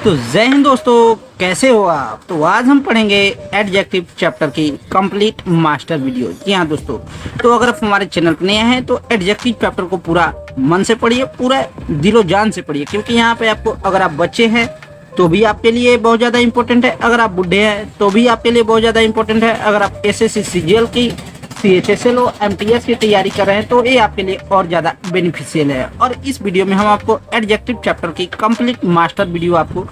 तो जय हिंद दोस्तों, कैसे हो आप। तो आज हम पढ़ेंगे एडजेक्टिव चैप्टर की कंप्लीट मास्टर वीडियो। जी हाँ दोस्तों, तो अगर आप हमारे चैनल पर नए हैं तो एडजेक्टिव चैप्टर को पूरा मन से पढ़िए, पूरा दिलो जान से पढ़िए, क्योंकि यहाँ पे आपको, अगर आप बच्चे हैं तो भी आपके लिए बहुत ज़्यादा इंपॉर्टेंट है, अगर आप बुढ़े हैं तो भी आपके लिए बहुत ज़्यादा इंपॉर्टेंट है, अगर आप एसएससी सीजीएल की CHSL और MTS की तैयारी कर रहे हैं तो ये आपके लिए और ज़्यादा बेनिफिशियल है। और इस वीडियो में हम आपको एडजेक्टिव चैप्टर की कंप्लीट मास्टर वीडियो आपको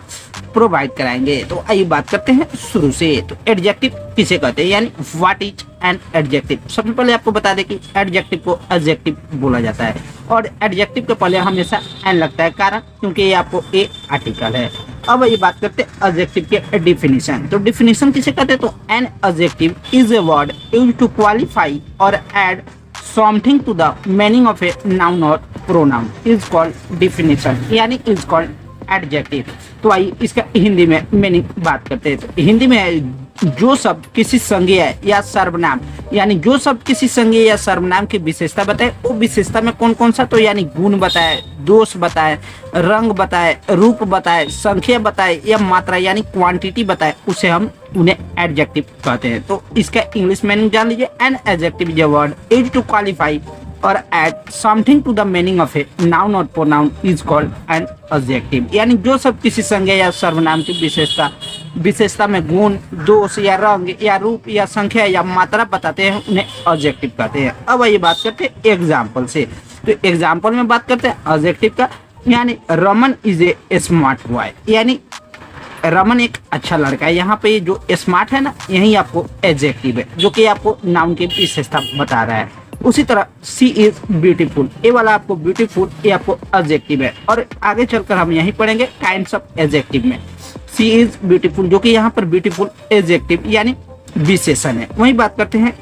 प्रोवाइड कराएंगे। तो आइए बात करते हैं शुरू से। तो एडजेक्टिव किसे कहते हैं, यानी व्हाट इज एन एडजेक्टिव। सबसे पहले आपको बता दें कि एडजेक्टिव को एडजेक्टिव बोला जाता है, और एडजेक्टिव के पहले हमेशा एन लगता है, कारण क्योंकि ये आपको ए आर्टिकल है। अब ये बात करते हैं एडजेक्टिव के डिफिनीशन। तो डिफिनीशन किसे कहते हैं, तो an adjective is a word used to qualify or add something to the meaning of a noun or pronoun is called definition, यानी इज कॉल्ड एडजेक्टिव। तो आइए इसका हिंदी में मीनिंग बात करते हैं। तो हिंदी में जो शब्द किसी संज्ञा या सर्वनाम, यानी जो शब्द किसी संज्ञा या सर्वनाम की विशेषता बताए, वो विशेषता में कौन कौन सा, तो यानी गुण बताए, दोष बताए, रंग बताए, रूप बताए, संख्या बताए या मात्रा यानी क्वांटिटी बताए, उसे हम उन्हें एडजेक्टिव कहते हैं। तो इसका इंग्लिश मीनिंग जान लीजिए। An adjective is a word used to qualify or add something to the meaning of a noun or pronoun is called an adjective, यानी जो सब किसी संज्ञा या सर्वनाम की विशेषता में गुण, दोष या रंग या रूप या संख्या या मात्रा बताते हैं, उन्हें एडजेक्टिव कहते हैं। अब ये बात करते हैं एग्जाम्पल से। तो एग्जाम्पल में बात करते हैं एडजेक्टिव का, यानी Raman is a smart boy, यानी रमन एक अच्छा लड़का है। यहाँ पे जो स्मार्ट है ना, यही आपको एडजेक्टिव है, जो कि आपको नाउन की विशेषता बता रहा है। उसी तरह सी इज ब्यूटीफुल, ये वाला आपको ब्यूटीफुल, ये आपको एडजेक्टिव है। और आगे चलकर हम यही पढ़ेंगे काइंड्स ऑफ एडजेक्टिव में। सी इज ब्यूटीफुल, जो कि यहाँ पर ब्यूटीफुल एडजेक्टिव यानी विशेषण है। वही बात करते हैं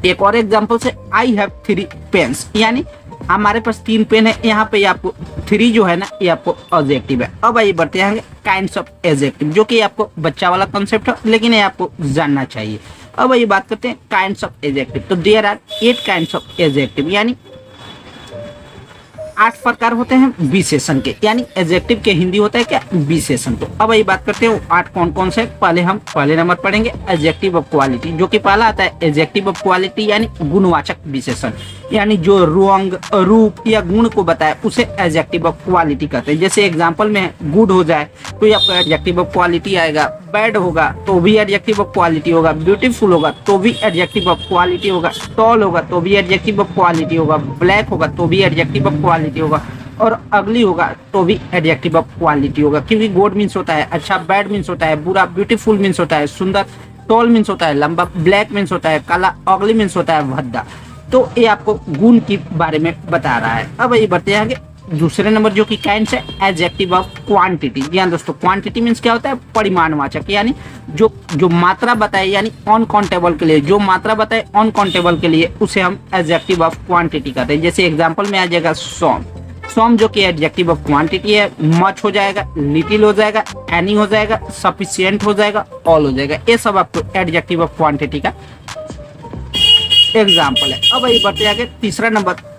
एक और एग्जांपल से। आई हैव 3 पेन्स, यानी हमारे पास 3 पेन है। यहाँ पे आपको 3 जो है ना, ये आपको एडजेक्टिव है। अब आइए बढ़ते हैं काइंड्स ऑफ एडजेक्टिव, जो कि आपको बच्चा वाला कॉन्सेप्ट है, लेकिन ये आपको जानना चाहिए। अब ये बात करते हैं काइंड्स ऑफ एडजेक्टिव। तो there are 8 kinds of adjective, यानी 8 प्रकार होते हैं विशेषण के, यानी एडजेक्टिव के हिंदी होता है क्या, विशेषण। तो अब ये बात करते हैं वो 8 कौन कौन से। पहले हम पहले नंबर पढ़ेंगे एडजेक्टिव ऑफ क्वालिटी, जो कि पहला आता है एडजेक्टिव ऑफ क्वालिटी, यानी गुणवाचक विशेषण, यानी जो रंग, रूप या गुण को बताए उसे एडजेक्टिव ऑफ क्वालिटी कहते हैं। जैसे एग्जांपल में गुड हो जाए तो ये आपका एडजेक्टिव ऑफ क्वालिटी आएगा, बैड होगा तो भी एडजेक्टिव ऑफ क्वालिटी होगा, ब्यूटीफुल होगा तो भी एडजेक्टिव ऑफ क्वालिटी होगा, टॉल होगा तो भी एडजेक्टिव ऑफ क्वालिटी होगा, ब्लैक होगा तो भी एडजेक्टिव ऑफ क्वालिटी होगा, और अगली होगा तो भी एडजेक्टिव ऑफ क्वालिटी होगा। क्योंकि गुड मीन्स होता है अच्छा, बैड मीन्स होता है बुरा, ब्यूटीफुल मीन्स होता है सुंदर, टॉल मीन्स होता है लंबा, ब्लैक मीन्स होता है काला, अगली मीन्स होता है भद्दा। तो ये आपको गुण के बारे में बता रहा है। अब ये बढ़ते हैं आगे। दूसरे नंबर जो कि काइंड्स है एडजेक्टिव ऑफ क्वांटिटी। जी दोस्तों, क्वांटिटी मीन्स क्या होता है, परिमाणवाचक, यानी जो मात्रा बताए, यानी अनकाउंटेबल के लिए जो मात्रा बताए अनकाउंटेबल के लिए, उसे हम एडजेक्टिव ऑफ क्वांटिटी कहते हैं। जैसे एग्जांपल में आ जाएगा सॉम, जो कि एडजेक्टिव ऑफ क्वांटिटी है। मच हो जाएगा, लिटिल हो जाएगा, एनी हो जाएगा, सफिशिएंट हो जाएगा, ऑल हो जाएगा। ये सब आपको एडजेक्टिव ऑफ क्वांटिटी का एग्जाम्पल है। अब ये बढ़ते आगे तीसरा नंबर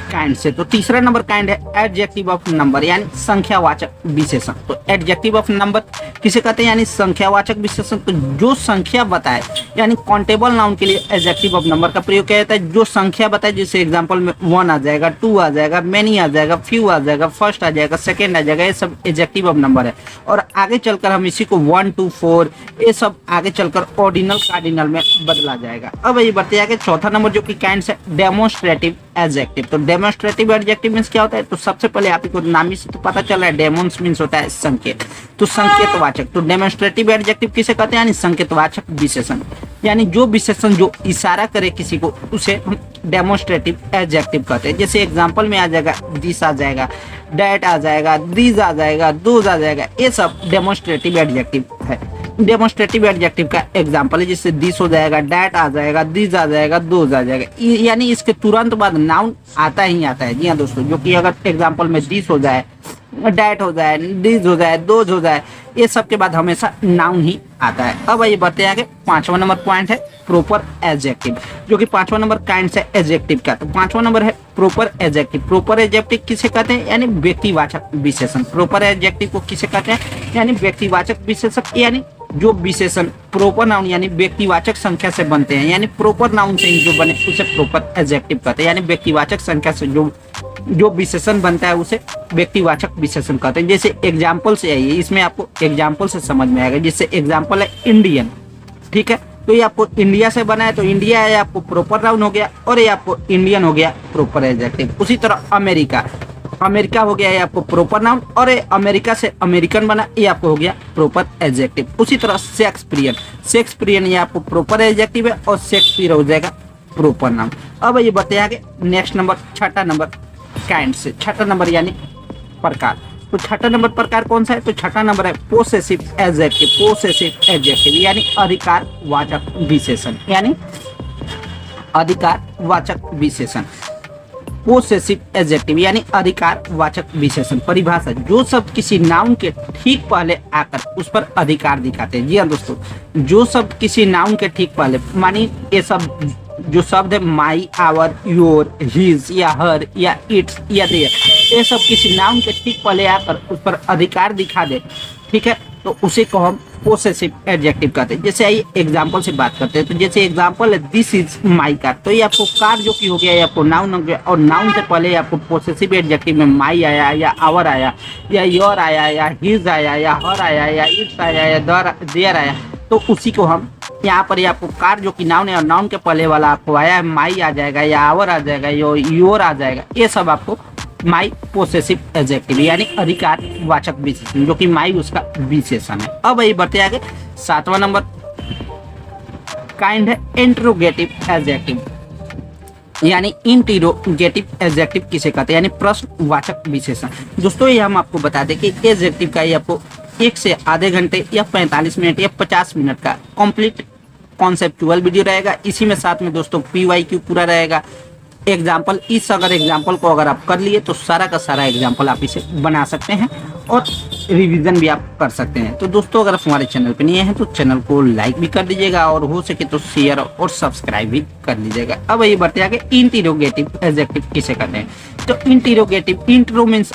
काइंड से। तो तीसरा नंबर काइंड है एडजेक्टिव ऑफ नंबर, यानी संख्यावाचक विशेषण। तो एडजेक्टिव ऑफ नंबर किसे कहते हैं, यानी संख्यावाचक विशेषण। तो जो संख्या बताए, यानी काउंटेबल नाउन के लिए एडजेक्टिव ऑफ नंबर का प्रयोग किया जाता है। जो संख्या बताए, जैसे एग्जांपल में 1 आ जाएगा, 2 आ जाएगा, मेनी आ जाएगा, फ्यू आ जाएगा, फर्स्ट आ जाएगा, सेकेंड आ जाएगा, ये सब एडजेक्टिव ऑफ नंबर है। और आगे चलकर हम इसी को 1 2 4 ये सब आगे चलकर ऑर्डिनल कार्डिनल में बदला जाएगा। अब ये बढ़ते आगे चौथा नंबर जो कि काइंड्स है डेमोन्स्ट्रेटिव एडजेक्टिव। तो डेमोन्स्ट्रेटिव एडजेक्टिव मीन्स क्या होता है, तो सबसे पहले आप को नाम ही से तो पता चल रहा है, डेमोन्स मीन्स होता है संकेत, तो संकेतवाचक। तो डेमोन्स्ट्रेटिव एडजेक्टिव किसे कहते हैं, यानी संकेतवाचक विशेषण, यानी जो विशेषण जो इशारा करे किसी को, उसे हम डेमोन्स्ट्रेटिव एडजेक्टिव कहते हैं। जैसे एग्जांपल में आ जाएगा दिस आ जाएगा, डैट आ जाएगा, दीज आ जाएगा, दोज आ जाएगा, ये सब डेमोन्स्ट्रेटिव एडजेक्टिव है। डेमोन्स्ट्रेटिव एडजेक्टिव का एग्जांपल है, जैसे दिस हो जाएगा, डैट आ जाएगा, दिस आ जाएगा, दोज आ जाएगा, यानी इसके तुरंत बाद नाउन आता ही आता है। जी हाँ दोस्तों, जो कि अगर एग्जांपल में दिस हो जाए डैट हो जाए, डिज हो जाए, दोज हो जाए, ये सब के बाद हमेशा नाउन ही आता है। अब आइए बढ़ते आगे। 5वां नंबर पॉइंट है प्रॉपर एडजेक्टिव, जो कि 5वां नंबर काइंड से एडजेक्टिव का। तो 5वां नंबर है प्रॉपर एडजेक्टिव। प्रॉपर एडजेक्टिव किसे कहते हैं? यानी व्यक्तिवाचक विशेषण। प्रॉपर एडजेक्टिव को किसे कहते हैं? यानी व्यक्तिवाचक विशेषण, यानी जो विशेषण प्रॉपर नाउन यानी व्यक्तिवाचक संख्या से बनते हैं, यानी प्रॉपर नाउन से जो बने उसे प्रॉपर एडजेक्टिव कहते हैं। यानी व्यक्तिवाचक संख्या से जो विशेषण बनता है उसे व्यक्तिवाचक विशेषण कहते हैं। जैसे एग्जाम्पल से आइए, इसमें आपको एग्जाम्पल से समझ में आएगा। जैसे एग्जाम्पल है इंडियन, ठीक है, तो ये आपको इंडिया से बना है, तो इंडिया है आपको प्रॉपर नाउन हो गया, और ये आपको इंडियन हो गया प्रॉपर एडजेक्टिव। उसी तरह अमेरिका, अमेरिका हो गया ये आपको प्रॉपर नाउन, और ये अमेरिका से अमेरिकन बना, ये आपको हो गया प्रॉपर एडजेक्टिव। उसी तरह शेक्सपियन, शेक्सपियन ये आपको प्रॉपर एडजेक्टिव है, और शेक्सपियर हो जाएगा प्रॉपर नाउन। अब ये बताए आगे नेक्स्ट नंबर, छठा नंबर काइंड से। छठा नंबर यानी प्रकार। तो छठा नंबर प्रकार कौन सा है? तो छठा नंबर है पोसेसिव एडजेक्टिव। पोसेसिव एडजेक्टिव यानी अधिकारवाचक विशेषण, यानी अधिकारवाचक विशेषण। पोसेसिव एडजेक्टिव यानी अधिकारवाचक विशेषण। परिभाषा, जो शब्द किसी नाउन के ठीक पहले आकर उस पर अधिकार दिखाते हैं। जी हाँ दोस्तों, जो शब्द किसी नाउन के ठीक पहले, मानी ये सब जो शब्द है माई, आवर, योर, हिज या हर या इट्स या देयर, ये सब किसी नाउन के ठीक पहले आकर उस पर अधिकार दिखा दे, ठीक है, तो उसे को हम पोसेसिव एडजेक्टिव कहते हैं। जैसे आइए एग्जाम्पल से बात करते हैं। तो जैसे एग्जाम्पल है दिस इज माई कार, तो ये आपको कार जो कि हो गया, ये आपको नाउन हो गया, और नाउन से पहले आपको पोसेसिव एडजेक्टिव में माई आया या आवर आया या योर आया या हिज आया या हर आया या इट्स आया या देयर आया, तो उसी को हम यहाँ पर ये आपको कार जो कि नाउन है, और नाउन के पहले वाला आपको आया है माई आ जाएगा या आवर आ जाएगा, योर आ जाएगा, ये सब आपको माई पोसेसिव एडजेक्टिव यानी अधिकारवाचक विशेषण, जो कि माई उसका विशेषण है। अब यही बढ़ते आगे। 7वां नंबर काइंड है इंटरोगेटिव एडजेक्टिव, यानी इंटरोगेटिव एडजेक्टिव किसे कहते हैं? यानी प्रश्नवाचक विशेषण। दोस्तों ये हम आपको बता दें कि एडजेक्टिव का ये आपको 1 से आधे घंटे या 45 मिनट या 50 मिनट का कंप्लीट कॉन्सेप्चुअल वीडियो रहेगा। इसी में साथ में दोस्तों PYQ पूरा रहेगा। एग्जाम्पल, इस अगर एग्जाम्पल को अगर आप कर लिए तो सारा का सारा एग्जाम्पल आप इसे बना सकते हैं, और रिवीजन भी आप कर सकते हैं। तो दोस्तों अगर आप हमारे चैनल पे नए हैं तो चैनल को लाइक भी कर दीजिएगा, और हो सके तो शेयर और सब्सक्राइब भी कर लीजिएगा। अब ये बढ़ते आगे, इंटरोगेटिव एडजेक्टिव किसे कहते हैं? तो इंटरोगेटिव, इंट्रो मीन्स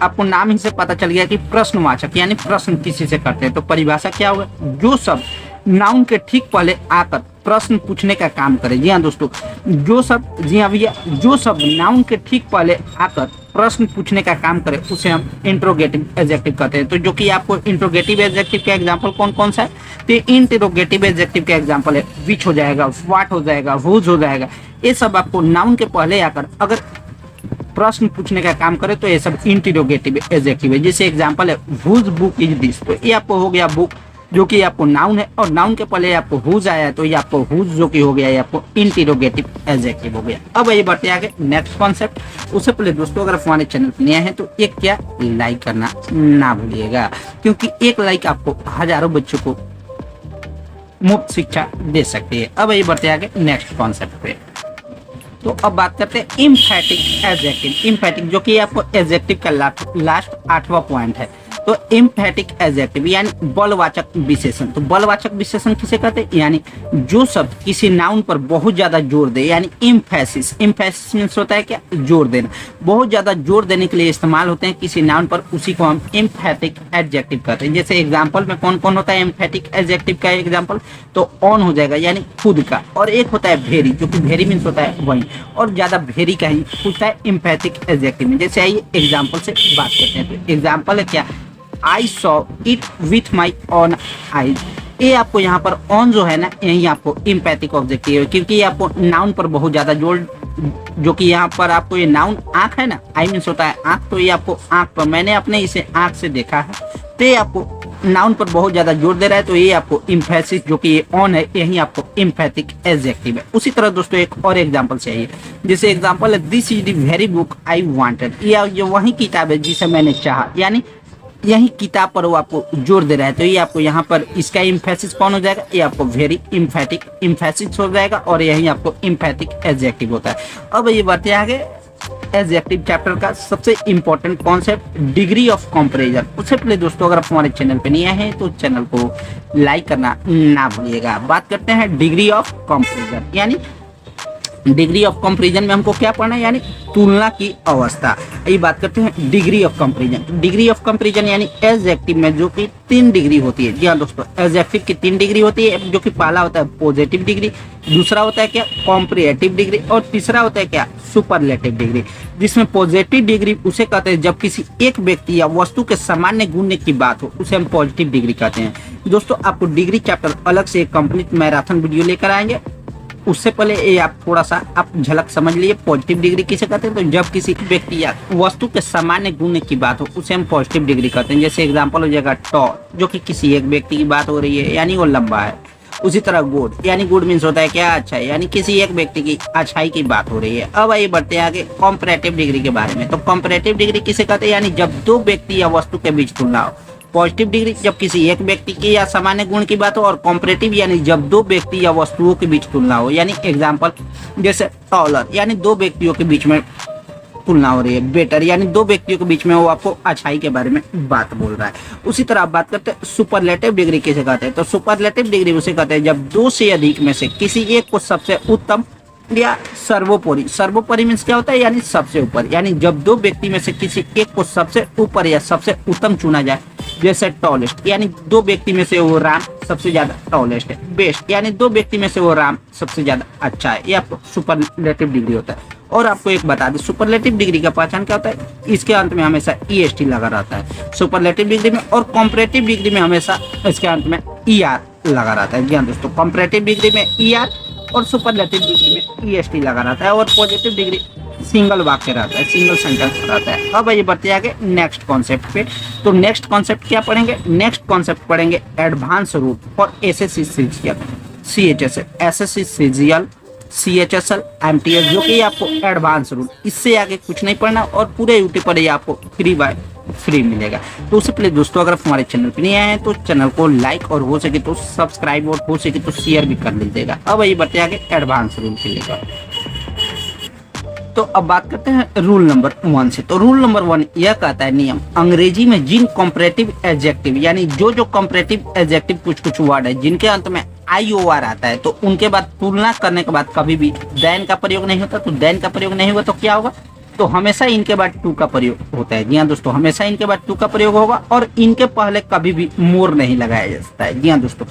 आपको नाम ही से पता चल गया कि प्रश्नवाचक, यानी प्रश्न किसी से करते हैं। तो परिभाषा क्या होगा? जो शब्द नाउन के ठीक पहले आकर प्रश्न पूछने का काम करे। जी हाँ दोस्तों, जो शब्द, जी हाँ भैया, जो शब्द नाउन के ठीक पहले आकर प्रश्न पूछने का काम करे उसे हम इंटरोगेटिव एडजेक्टिव कहते हैं। तो जो कि आपको इंटरोगेटिव एडजेक्टिव का एग्जांपल कौन कौन सा है? तो इंटरोगेटिव एडजेक्टिव का एग्जांपल है विच हो जाएगा, व्हाट हो जाएगा, हुज हो जाएगा। ये सब आपको नाउन के पहले आकर अगर प्रश्न पूछने का काम करे तो ये सब इंटरोगेटिव एडजेक्टिव है। जैसे एग्जांपल है हुज बुक इज दिस, तो ये आपको हो गया बुक, जो कि आपको नाउन है, और नाउन के पहले आपको हुज आया है, तो ये आपको हुज जो कि हो गया, ये आपको इंटरोगेटिव एडजेक्टिव हो गया। अब ये बढ़ते आगे नेक्स्ट कॉन्सेप्ट। उससे पहले दोस्तों अगर हमारे चैनल पर नए हैं तो एक क्या लाइक करना ना भूलिएगा, क्योंकि एक लाइक आपको हजारों बच्चों को मुफ्त शिक्षा दे सकती है। अब ये बढ़ते आगे नेक्स्ट कॉन्सेप्ट पे। तो अब बात करते हैं इम्फैटिक एडजेक्टिव। इम्फैटिक जो कि आपको एडजेक्टिव का लास्ट 8वां पॉइंट है। तो इम्फैटिक एडजेक्टिव यानी बलवाचक विशेषण। तो बलवाचक विशेषण किसे कहते हैं? यानी जो शब्द किसी नाउन पर बहुत ज्यादा जोर दे, यानी इम्फेसिस। इम्फेसिस मीन्स होता है क्या? जोर देना। बहुत ज्यादा जोर देने के लिए इस्तेमाल होते हैं किसी नाउन पर, उसी को हम इम्फैटिक एडजेक्टिव कहते हैं। जैसे एग्जाम्पल में कौन कौन होता है इम्फैटिक एडजेक्टिव का एग्जाम्पल? तो ऑन हो जाएगा यानी खुद का, और एक होता है वेरी, जो कि वेरी मीन्स होता है वही, और ज्यादा वेरी का ही पूछता है इम्फैटिक एडजेक्टिव में। जैसे आइए एग्जाम्पल से बात करते हैं। तो एग्जाम्पल है क्या? I saw it with my own eyes। ये आपको यहाँ पर ऑन जो है ना, यही आपको इम्पैथिक ऑब्जेक्टिव है, क्योंकि ये आपको नाउन पर बहुत ज्यादा जोर, जो कि यहाँ पर आपको ये नाउन आंख है ना, आई मीन्स होता है आंख, तो ये आपको आंख पर, मैंने अपने इसे आंख से देखा है, तो ये आपको नाउन पर बहुत ज्यादा जोर दे रहा है, तो ये आपको इम्फेसिस जो कि ये ऑन है, यही आपको इम्पैथिक एडजेक्टिव है। उसी तरह दोस्तों एक और एग्जांपल चाहिए। जैसे एग्जांपल है this is the very book I wanted. ये वही किताब है जिसे मैंने चाहा, यानी यही किताब पर वो आपको जोर दे रहा है, तो ये आपको यहाँ पर इसका इम्फेसिस कौन हो जाएगा? ये आपको वेरी इम्फेसिस हो जाएगा, और यही आपको इम्फेटिक एडजेक्टिव होता है। अब ये बढ़ते आगे एडजेक्टिव चैप्टर का सबसे important concept degree of comparison. उससे पहले दोस्तों अगर आप हमारे चैनल पे नहीं आए हैं तो चैनल को लाइक करना ना भूलिएगा। बात करते हैं डिग्री ऑफ कंपैरिजन, यानी डिग्री ऑफ कंपैरिजन में हमको क्या पढ़ना है, यानी तुलना की अवस्था। ये बात करते हैं degree of comparison. Degree of comparison यानी एडजेक्टिव में जो कि 3 डिग्री होती है। जी हाँ दोस्तों, एडजेक्टिव की 3 डिग्री होती है, जो कि पहला होता है पॉजिटिव डिग्री, दूसरा होता है क्या कंपैरेटिव डिग्री, और तीसरा होता है क्या सुपरलेटिव डिग्री। जिसमें पॉजिटिव डिग्री उसे कहते हैं जब किसी एक व्यक्ति या वस्तु के सामान्य गुण की बात हो, उसे हम पॉजिटिव डिग्री कहते हैं। दोस्तों आपको डिग्री चैप्टर अलग से एक कंप्लीट मैराथन वीडियो लेकर आएंगे। उससे पहले ये आप थोड़ा सा आप झलक समझ लिए पॉजिटिव डिग्री किसे कहते हैं। तो जब किसी व्यक्ति या वस्तु के सामान्य गुण की बात हो उसे हम पॉजिटिव डिग्री कहते हैं। जैसे एग्जांपल हो जाएगा टॉल, जो कि किसी एक व्यक्ति की बात हो रही है यानी वो लंबा है। उसी तरह गुड, यानी गुड मीन्स होता है क्या, अच्छा है, यानी किसी एक व्यक्ति की अच्छाई की बात हो रही है। अब आइए बढ़ते हैं आगे कंपैरेटिव डिग्री के बारे में। तो कंपैरेटिव डिग्री किसे कहते हैं, यानी जब 2 व्यक्ति या वस्तु के बीच तुलना हो। पॉजिटिव डिग्री जब किसी एक व्यक्ति की या सामान्य गुण की बात हो, और कंपैरेटिव यानी जब 2 व्यक्ति या वस्तुओं के बीच तुलना हो। यानी एग्जांपल जैसे टॉलर, यानी 2 व्यक्तियों के बीच में तुलना हो रही है। बेटर, यानी 2 व्यक्तियों के बीच में वो आपको अच्छाई के बारे में बात बोल रहा है। उसी तरह आप बात करते हैं सुपरलेटिव डिग्री किसे कहते हैं। तो सुपरलेटिव डिग्री उसे कहते हैं जब 2 से अधिक में से किसी एक को सबसे उत्तम या सर्वोपरि, सर्वोपरि मीन्स क्या होता है, यानी सबसे ऊपर, यानी जब 2 व्यक्ति में से किसी एक को सबसे ऊपर या सबसे उत्तम चुना जाए। जैसे टॉलेस्ट, यानी 2 व्यक्ति में से वो राम सबसे ज्यादा टॉलेस्ट है। बेस्ट, यानी 2 व्यक्ति में से वो राम सबसे ज्यादा अच्छा है। ये आपको सुपरलेटिव डिग्री होता है। और आपको एक बता दें सुपरलेटिव डिग्री का पहचान क्या होता है, इसके अंत में हमेशा EST लगा रहता है सुपरलेटिव डिग्री में, और कंपैरेटिव डिग्री में हमेशा इसके अंत में ER लगा रहता है। जी हाँ दोस्तों, कंपैरेटिव डिग्री में ER और सुपरलेटिव डिग्री में EST लगा रहता है, और पॉजिटिव डिग्री सिंगल वाक्य रहता है, सिंगल सेंटेंस रहता है। अब ये बढ़ते आगे नेक्स्ट कॉन्सेप्ट पे। तो नेक्स्ट कॉन्सेप्ट क्या पढ़ेंगे, नेक्स्ट कॉन्सेप्ट पढ़ेंगे advance route for SSC CGL, CHSL, SSC CGL, CHSL, MTS, जो कि आपको एडवांस रूट, इससे आगे कुछ नहीं पढ़ना, और पूरे यूट्यूब पर ये आपको फ्री बाय फ्री मिलेगा। तो उससे पहले दोस्तों अगर आप हमारे चैनल पे नहीं आए हैं तो चैनल को लाइक और हो सके तो सब्सक्राइब और हो सके तो शेयर भी कर लीजिएगा। अब ये बढ़ते आगे एडवांस रूल के लेकर। तो अब बात करते हैं रूल नंबर 1 से। तो रूल नंबर 1 यह कहता है नियम, अंग्रेजी में जिन कंपैरेटिव एडजेक्टिव, यानी जो कंपैरेटिव एडजेक्टिव कुछ वर्ड है जिनके अंत में IOR आता है, तो उनके बाद तुलना करने के बाद कभी भी देन का प्रयोग नहीं होता। तो देन का प्रयोग नहीं हुआ तो क्या होगा, तो हमेशा इनके बाद टू का प्रयोग होता है। जी हाँ दोस्तों, हमेशा इनके बाद टू का प्रयोग होगा, और इनके पहले कभी भी मोर नहीं लगाया जा सकता है। जी हाँ दोस्तों,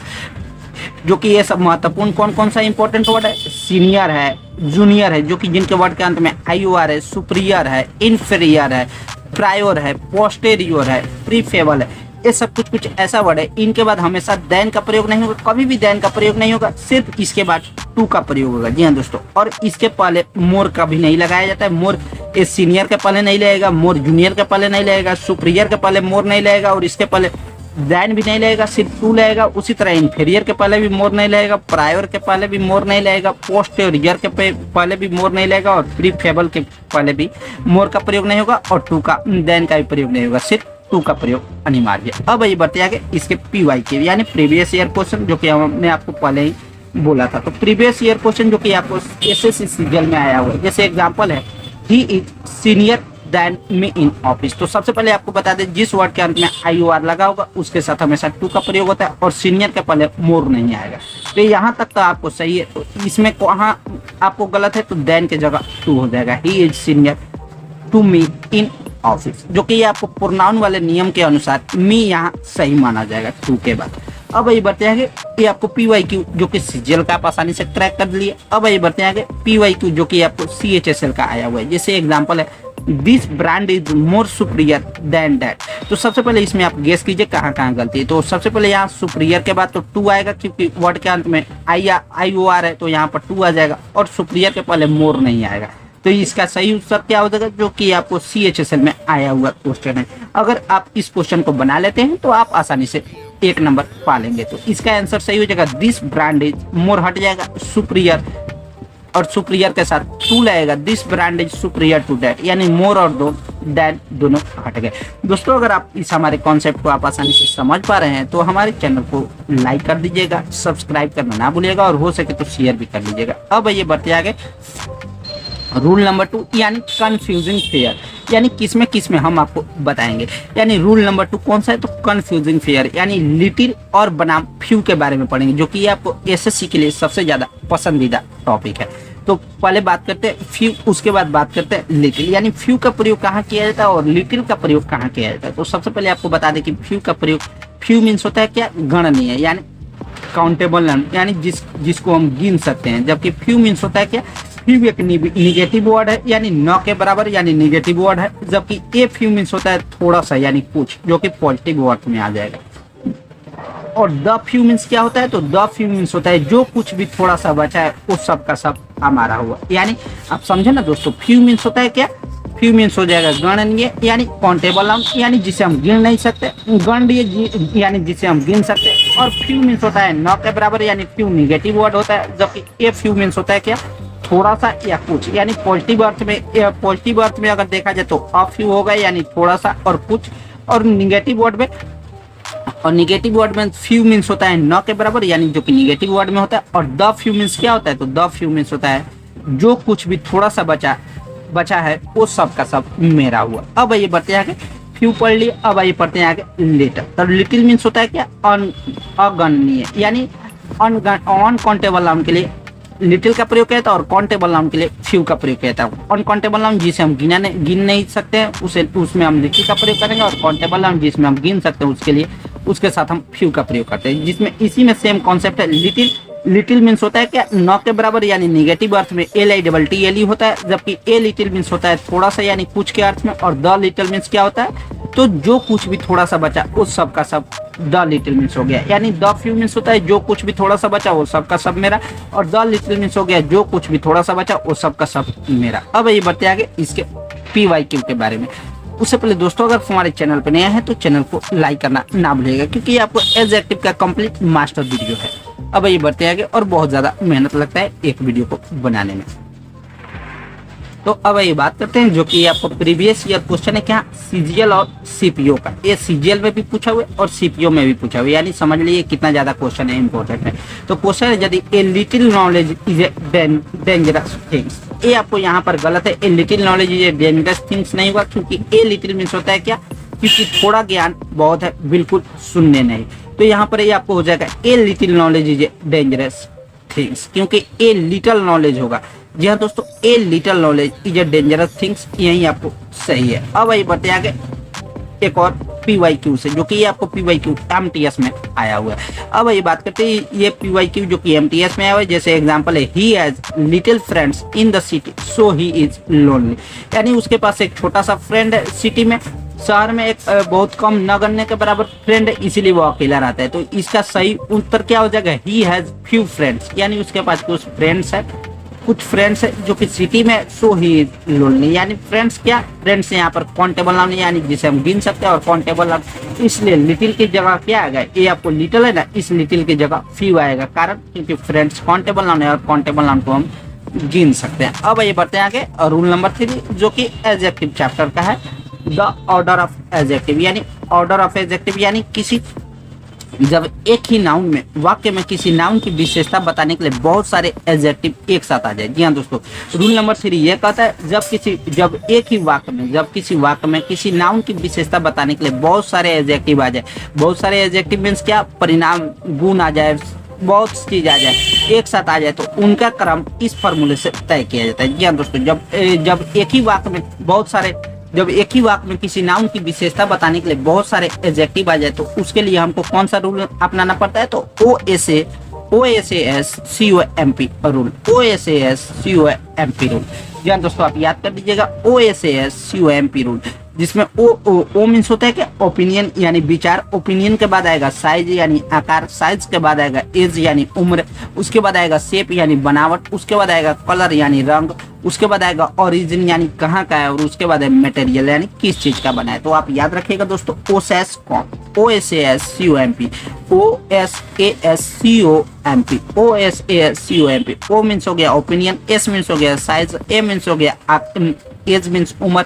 जो कि ये सब महत्वपूर्ण कौन कौन सा इंपॉर्टेंट वर्ड है, सीनियर है, जूनियर है, जो कि जिनके वर्ड के अंत में IOR है, सुपीरियर है, इन्फीरियर है, प्रायोर है, पोस्टेरियर है, प्रीफेबल है, ये सब कुछ ऐसा वर्ड है। इनके बाद हमेशा देन का प्रयोग नहीं होगा, कभी भी देन का प्रयोग नहीं होगा, सिर्फ इसके बाद टू का प्रयोग होगा। जी हाँ दोस्तों, और इसके पहले मोर कभी नहीं लगाया जाता है। मोर ये सीनियर के पहले नहीं लगेगा, मोर जूनियर के पहले नहीं लगेगा, सुपीरियर के पहले मोर नहीं लगेगा, और इसके पहले देन भी नहीं लगेगा, सिर्फ टू लगेगा। उसी तरह इन्फीरियर के पहले भी मोर नहीं लगेगा, प्रायर के पहले भी मोर नहीं लगेगा, पोस्टेरियर के पहले भी मोर नहीं लगेगा, और प्रीफेबल के पहले भी मोर का प्रयोग नहीं होगा, और टू का देन का भी प्रयोग नहीं होगा, सिर्फ टू का प्रयोग अनिवार्य। अब ये बढ़ते आगे इसके PYQ यानी प्रीवियस ईयर क्वेश्चन, जो कि हमने आपको पहले ही बोला था। तो प्रीवियस ईयर क्वेश्चन जो कि आपको SSC CGL में आया हुआ है, जैसे एग्जांपल है he is senior than me in office. तो सबसे पहले आपको बता दें जिस वर्ड के अंत में IOR लगा होगा उसके साथ हमेशा टू का प्रयोग होता है, और सीनियर के पहले मोर नहीं आएगा। तो यहाँ तक तो आपको सही है। तो इसमें कहाँ आपको गलत है, तो देन के जगह टू हो जाएगा, he is senior to me in office, जो कि ये आपको प्रोनाउन वाले नियम के अनुसार मी यहाँ सही माना जाएगा टू के बाद। अब ये बढ़ते आगे, ये आपको PYQ जो कि CGL का आप आसानी से क्रैक कर लिए। अब ये बढ़ते आगे PYQ जो कि आपको CHSL का आया हुआ है, जैसे एग्जांपल है this brand is more superior than that. तो सबसे पहले इसमें आप गेस कीजिए कहाँ कहाँ गलती है। तो सबसे पहले यहाँ सुपीरियर के बाद तो टू आएगा, क्योंकि वर्ड के अंत में IOR है, तो यहाँ पर टू आ जाएगा, और सुपीरियर के पहले मोर नहीं आएगा। तो इसका सही उत्तर क्या हो जाएगा, जो कि आपको CHSL में आया हुआ क्वेश्चन है। अगर आप इस क्वेश्चन को बना लेते हैं तो आप आसानी से 1 नंबर पा लेंगे। तो इसका आंसर सही हो जाएगा दिस ब्रांड इज मोर, हट जाएगा सुपीरियर, और सुपीरियर के साथ टू लगेगा, this brand is superior to that, यानी मोर और दैट दोनों हट गए। दोस्तों अगर आप इस हमारे कॉन्सेप्ट को आप आसानी से समझ पा रहे हैं तो हमारे चैनल को लाइक कर दीजिएगा, सब्सक्राइब करना ना भूलिएगा, और हो सके तो शेयर भी कर लीजिएगा। अब ये बढ़ते आगे रूल नंबर 2 यानी कंफ्यूजिंग फेयर, यानी किस में हम आपको बताएंगे। यानी रूल नंबर 2 कौन सा है, तो कंफ्यूजिंग फेयर यानी लिटिल और बनाम फ्यू के बारे में पढ़ेंगे, जो कि आपको एसएससी के लिए सबसे ज्यादा पसंदीदा टॉपिक है। तो पहले बात करते हैं फ्यू, उसके बाद बात करते हैं लिटिल। यानी फ्यू का प्रयोग कहाँ किया जाता है और लिटिल का प्रयोग कहाँ किया जाता है। तो सबसे पहले आपको बता दें कि फ्यू का प्रयोग, फ्यू मीन्स होता है क्या, गणनीय यानी काउंटेबल, यानी जिसको हम गिन सकते हैं। जबकि फ्यू मीन्स होता है क्या, फ्यू एक निगेटिव वर्ड है, यानी न के बराबर, यानी निगेटिव वर्ड है। जबकि ए फ्यू मीन्स होता है थोड़ा सा, यानी कुछ, जो कि पॉजिटिव वर्ड में आ जाएगा। और द फ्यू मीन्स क्या होता है, तो द फ्यू मीन्स होता है जो कुछ भी थोड़ा सा बचा है वो सब का सब हमारा हुआ। यानी आप समझे ना दोस्तों, फ्यू मीन्स होता है क्या, फ्यू मीन्स हो जाएगा गणनीय यानी काउंटेबल नाउन, यानी जिसे हम गिन नहीं सकते, गणनीय यानी जिसे हम गिन सकते। और फ्यू मीन्स होता है न के बराबर, यानी फ्यू निगेटिव वर्ड होता है। जबकि ए फ्यू मीन्स होता है क्या, थोड़ा सा या कुछ, यानी पॉजिटिव अर्थ में अगर देखा जाए तो अ फ्यू होगा, यानी थोड़ा सा और कुछ। और निगेटिव वर्ड में फ्यू मीन्स होता है न के बराबर, यानी जो कि निगेटिव वर्ड में होता है। और द फ्यू मीन्स क्या होता है, तो द फ्यू मीन्स होता है जो कुछ भी थोड़ा सा बचा है वो सब का सब मेरा हुआ। अब ये बढ़ते हैं आगे, फ्यू पढ़ लिए, अब आइए पढ़ते हैं आगे लिटिल। तो लिटिल मीन्स होता है क्या, अगणनीय, यानी अनकाउंटेबल नाउन के लिए लिटिल का प्रयोग किया था और काउंटेबल नाउन के लिए फ्यू का प्रयोग किया था। अनकाउंटेबल नाउन जिसे हम गिन नहीं सकते हैं उसमें हम लिटिल का प्रयोग करेंगे, और काउंटेबल नाउन जिसमें हम गिन सकते हैं उसके लिए उसके साथ हम फ्यू का प्रयोग करते हैं। जिसमें इसी में सेम कॉन्सेप्ट है। लिटिल मीन्स होता है क्या, न के बराबर, यानी निगेटिव अर्थ में LITTLE होता है। जबकि ए लिटिल मीन्स होता है थोड़ा सा, यानी कुछ के अर्थ में। और द लिटिल मीन्स क्या होता है, तो जो कुछ भी थोड़ा सा बचा उस सब का सब द लिटिल मीन्स हो गया। यानी द फ्यू मीन्स होता है जो कुछ भी थोड़ा सा बचा वो सब का सब मेरा, और द लिटिल मीन्स हो गया जो कुछ भी थोड़ा सा बचा वो सब का सब मेरा। अब ये बढ़ते आगे इसके PYQ के बारे में। उससे पहले दोस्तों, अगर हमारे चैनल पर नया है तो चैनल को लाइक करना ना भूलिएगा, क्योंकि ये आपको एडजेक्टिव का कंप्लीट मास्टर वीडियो है। अब ये बढ़ते आगे, और बहुत ज्यादा मेहनत लगता है एक वीडियो को बनाने में। तो अब ये बात करते हैं जो कि आपको प्रीवियस ईयर क्वेश्चन है क्या, CGL और CPO का। ये CGL में भी पूछा हुआ है और CPO में भी पूछा हुआ है, यानी समझ लीजिए कितना ज्यादा क्वेश्चन है, इंपॉर्टेंट है। तो क्वेश्चन है, यदि a little knowledge is a dangerous things. ये आपको यहाँ पर गलत है, a little knowledge is a dangerous things नहीं हुआ, क्योंकि ए लिटिल मीन्स होता है क्या, क्योंकि थोड़ा ज्ञान बहुत है, बिल्कुल सुनने नहीं। तो यहाँ पर ये आपको हो जाएगा a little knowledge is a dangerous things, क्योंकि ए लिटिल नॉलेज होगा। जी हाँ दोस्तों, a little knowledge is a dangerous things, यही आपको सही है। अब वही बढ़ते आगे एक और PYQ से, जो कि ये आपको PYQ MTS में आया हुआ है। अब ये बात करते हैं, ये PYQ जो कि MTS में आया हुआ है। जैसे एग्जांपल है, he has little friends in the city so he is lonely, यानी उसके पास एक छोटा सा फ्रेंड है सिटी में, शहर में एक बहुत कम नगण्य के बराबर फ्रेंड है, इसीलिए वो अकेला रहता है। तो इसका सही उत्तर क्या हो जाएगा, ही हैज फ्यू फ्रेंड्स, यानी उसके पास कुछ फ्रेंड्स है जो कि सिटी में, सो ही लोनली, यानी फ्रेंड्स क्या, फ्रेंड्स यहाँ पर काउंटेबल नाउन, यानी जिसे हम गिन सकते हैं, और काउंटेबल नाउन, इसलिए लिटिल की जगह क्या आएगा, ये आपको लिटिल है ना, इस लिटिल की जगह फ्यू आएगा, कारण क्योंकि फ्रेंड्स काउंटेबल नाउन है और काउंटेबल नाउन को हम गिन सकते हैं। अब ये बढ़ते हैं आगे, और रूल नंबर 3 जो कि एडजेक्टिव चैप्टर का है, द ऑर्डर ऑफ एडजेक्टिव, यानी ऑर्डर ऑफ एडजेक्टिव, यानी किसी जब एक ही नाउन में, वाक्य में किसी नाउन की विशेषता बताने के लिए बहुत सारे एडजेक्टिव एक साथ आ जाए। जी हाँ दोस्तों, रूल नंबर 3 ये कहता है, जब एक ही वाक्य में, जब किसी वाक्य में किसी नाउन की विशेषता बताने के लिए बहुत सारे एडजेक्टिव आ जाए। बहुत सारे एडजेक्टिव मीन्स क्या, परिणाम, गुण आ जाए, बहुत चीज आ जाए, एक साथ आ जाए, तो उनका क्रम इस फॉर्मूले से तय किया जाता है। जी हाँ दोस्तों, जब एक ही वाक्य में किसी नाउन की विशेषता बताने के लिए बहुत सारे एडजेक्टिव आ जाए, तो उसके लिए हमको कौन सा रूल अपनाना पड़ता है, तो OSAS-COMP रूल, OSAS-COMP रूल। जी हाँ दोस्तों, आप याद कर लीजिएगा, OSAS-COMP रूल, जिसमें ओ मीन्स होता है कि ओपिनियन यानी विचार, ओपिनियन के बाद आएगा साइज यानी आकार, साइज के बाद आएगा एज यानी उम्र, उसके बाद आएगा शेप यानी बनावट, उसके बाद आएगा कलर यानी रंग, उसके बाद आएगा ओरिजिन यानी कहाँ का है, और उसके बाद है मटेरियल यानी किस चीज का बना है। तो आप याद रखिएगा दोस्तों, OSAS-COMP, OSAS-COMP। O मीन्स हो गया ओपिनियन, S मीन्स हो गया साइज, A मीन्स हो गया एज मीन्स उम्र,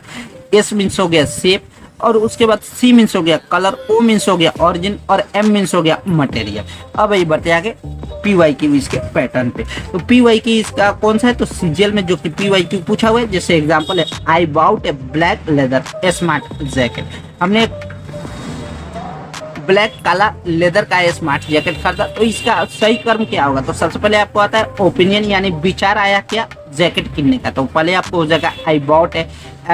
S मीन्स हो गया शेप, और उसके बाद C मीन्स हो गया कलर, O मीन्स हो गया ओरिजिन, और M मीन्स हो गया मटेरियल। अब ये बढ़ते आगे PYQ इसके पैटर्न पे। तो PYQ इसका कौन सा है, तो सीजीएल में जो कि PYQ पूछा हुआ है, जैसे एग्जांपल है I bought a black leather smart jacket. हमने ब्लैक काला लेदर का स्मार्ट जैकेट खरीदा, तो इसका सही कर्म क्या होगा, तो सबसे पहले आपको आता है ओपिनियन, यानी विचार आया क्या जैकेट किनने का। तो पहले आपको हो जाएगा आई बॉट ए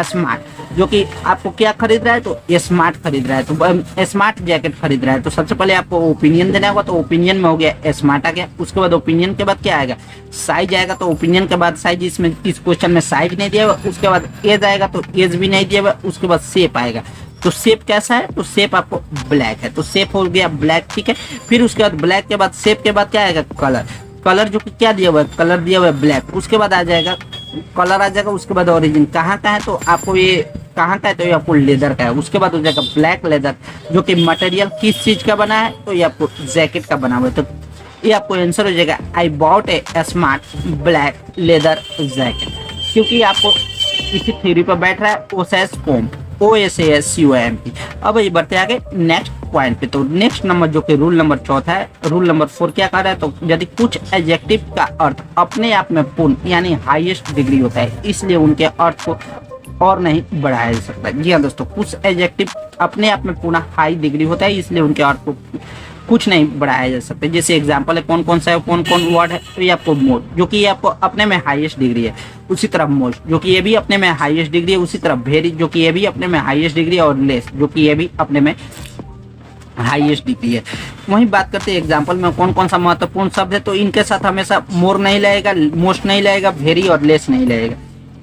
स्मार्ट, जो कि आपको क्या खरीद रहा है, तो स्मार्ट खरीद रहा है, तो स्मार्ट जैकेट खरीद रहा है। तो सबसे पहले आपको ओपिनियन देना होगा, तो ओपिनियन में हो गया स्मार्ट आ गया। उसके बाद ओपिनियन के बाद क्या आएगा, साइज आएगा, तो ओपिनियन के बाद साइज, इसमें इस क्वेश्चन में साइज नहीं दिया हुआ। उसके बाद एज आएगा, तो एज भी नहीं दिया हुआ। उसके बाद शेप आएगा, तो शेप कैसा है, तो शेप आपको ब्लैक है, तो शेप हो गया ब्लैक, ठीक है। फिर उसके बाद ब्लैक के बाद शेप के बाद क्या आएगा, कलर, कलर जो कि क्या दिया हुआ है, कलर दिया हुआ है ब्लैक। उसके बाद आ जाएगा कलर आ जाएगा। उसके बाद ओरिजिन कहाँ का है, तो आपको ये कहाँ का है, तो ये आपको लेदर का है। उसके बाद हो जाएगा ब्लैक लेदर, जो कि मटेरियल किस चीज का बना है, तो ये आपको जैकेट का बना हुआ है। तो ये आपको आंसर हो जाएगा I bought A smart black leather jacket, क्योंकि आपको इसी थ्योरी पर बैठ रहा है ओसेस कॉम्प, OSASCOMP। अब ये बढ़ते आगे नेक्स्ट पॉइंट पे। तो नेक्स्ट नंबर जो कि रूल नंबर चौथा है, रूल नंबर 4 क्या कर रहा है, तो यदि कुछ एडजेक्टिव का अर्थ अपने आप में पूर्ण यानी हाईएस्ट डिग्री होता है, इसलिए उनके अर्थ को और नहीं बढ़ाया जा सकता। जी हाँ दोस्तों, कुछ एडजेक्टिव अपने आप में पूर्ण हाई डिग्री होता है, इसलिए उनके अर्थ को कुछ नहीं बढ़ाया जा सकता। जैसे एग्जांपल है कौन कौन सा है, कौन कौन वर्ड है, तो ये आपको मोस्ट, जो कि ये आपको अपने में हाईएस्ट डिग्री है। उसी तरह मोस्ट, जो कि ये भी अपने में हाईएस्ट डिग्री है। उसी तरह वेरी, जो कि ये भी अपने में हाईएस्ट डिग्री है। और लेस, जो कि ये भी अपने में हाईएस्ट डिग्री है। वहीं बात करते हैं एग्जांपल में कौन कौन सा महत्वपूर्ण शब्द है, तो इनके साथ हमेशा मोर नहीं लगेगा, मोस्ट नहीं लगेगा, वेरी और लेस नहीं लगेगा।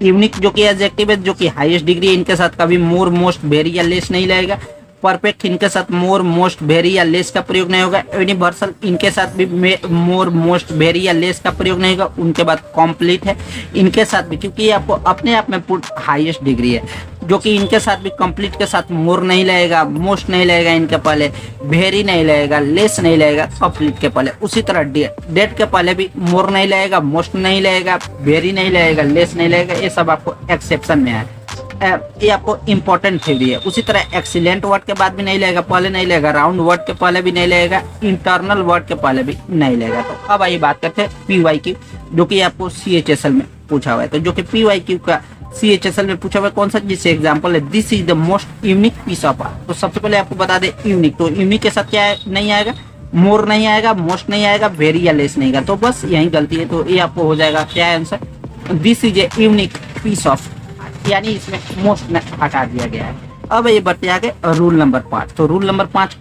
यूनिक जो कि एडजेक्टिव है, जो कि हाईएस्ट डिग्री है, इनके साथ कभी मोर, मोस्ट, वेरी या लेस नहीं लगेगा। परफेक्ट, इनके साथ मोर, मोस्ट, वेरी या लेस का प्रयोग नहीं होगा। यूनिवर्सल, इनके साथ भी मोर, मोस्ट, वेरी या लेस का प्रयोग नहीं होगा। उनके बाद कंप्लीट है, इनके साथ भी, क्योंकि ये आपको अपने आप में हाईएस्ट डिग्री है, जो कि इनके साथ भी कंप्लीट के साथ मोर नहीं लगेगा, मोस्ट नहीं लगेगा इनके पहले, वेरी नहीं लगेगा, लेस नहीं लगेगा कंप्लीट के पहले। उसी तरह डेट के पहले भी मोर नहीं लगेगा, मोस्ट नहीं लगेगा, वेरी नहीं लगेगा, लेस नहीं लगेगा। ये सब आपको एक्सेप्शन में है, ये आपको इंपॉर्टेंट थ्योरी है। उसी तरह एक्सीलेंट वर्ड के बाद भी नहीं लगेगा, पहले नहीं लगेगा, राउंड वर्ड के पहले भी नहीं लगेगा, इंटरनल वर्ड के पहले भी नहीं लगेगा। तो अब आइए बात करते हैं PYQ, जो कि आपको CHSL में पूछा हुआ है। तो जो कि PYQ का CHSL में पूछा हुआ है कौन सा, जिससे एग्जांपल है this is the most unique piece of art. तो सबसे पहले आपको बता दे यूनिक, तो यूनिक के साथ क्या है, नहीं आएगा, मोर नहीं आएगा, मोस्ट नहीं आएगा, वेरी या लेस नहीं आएगा। तो बस यही गलती है, तो ये आपको हो जाएगा क्या answer, this is a unique piece of, यानी इसमें मोस्ट हटा दिया गया है। अब ये बढ़ते आगे रूल नंबर 5। तो रूल नंबर 5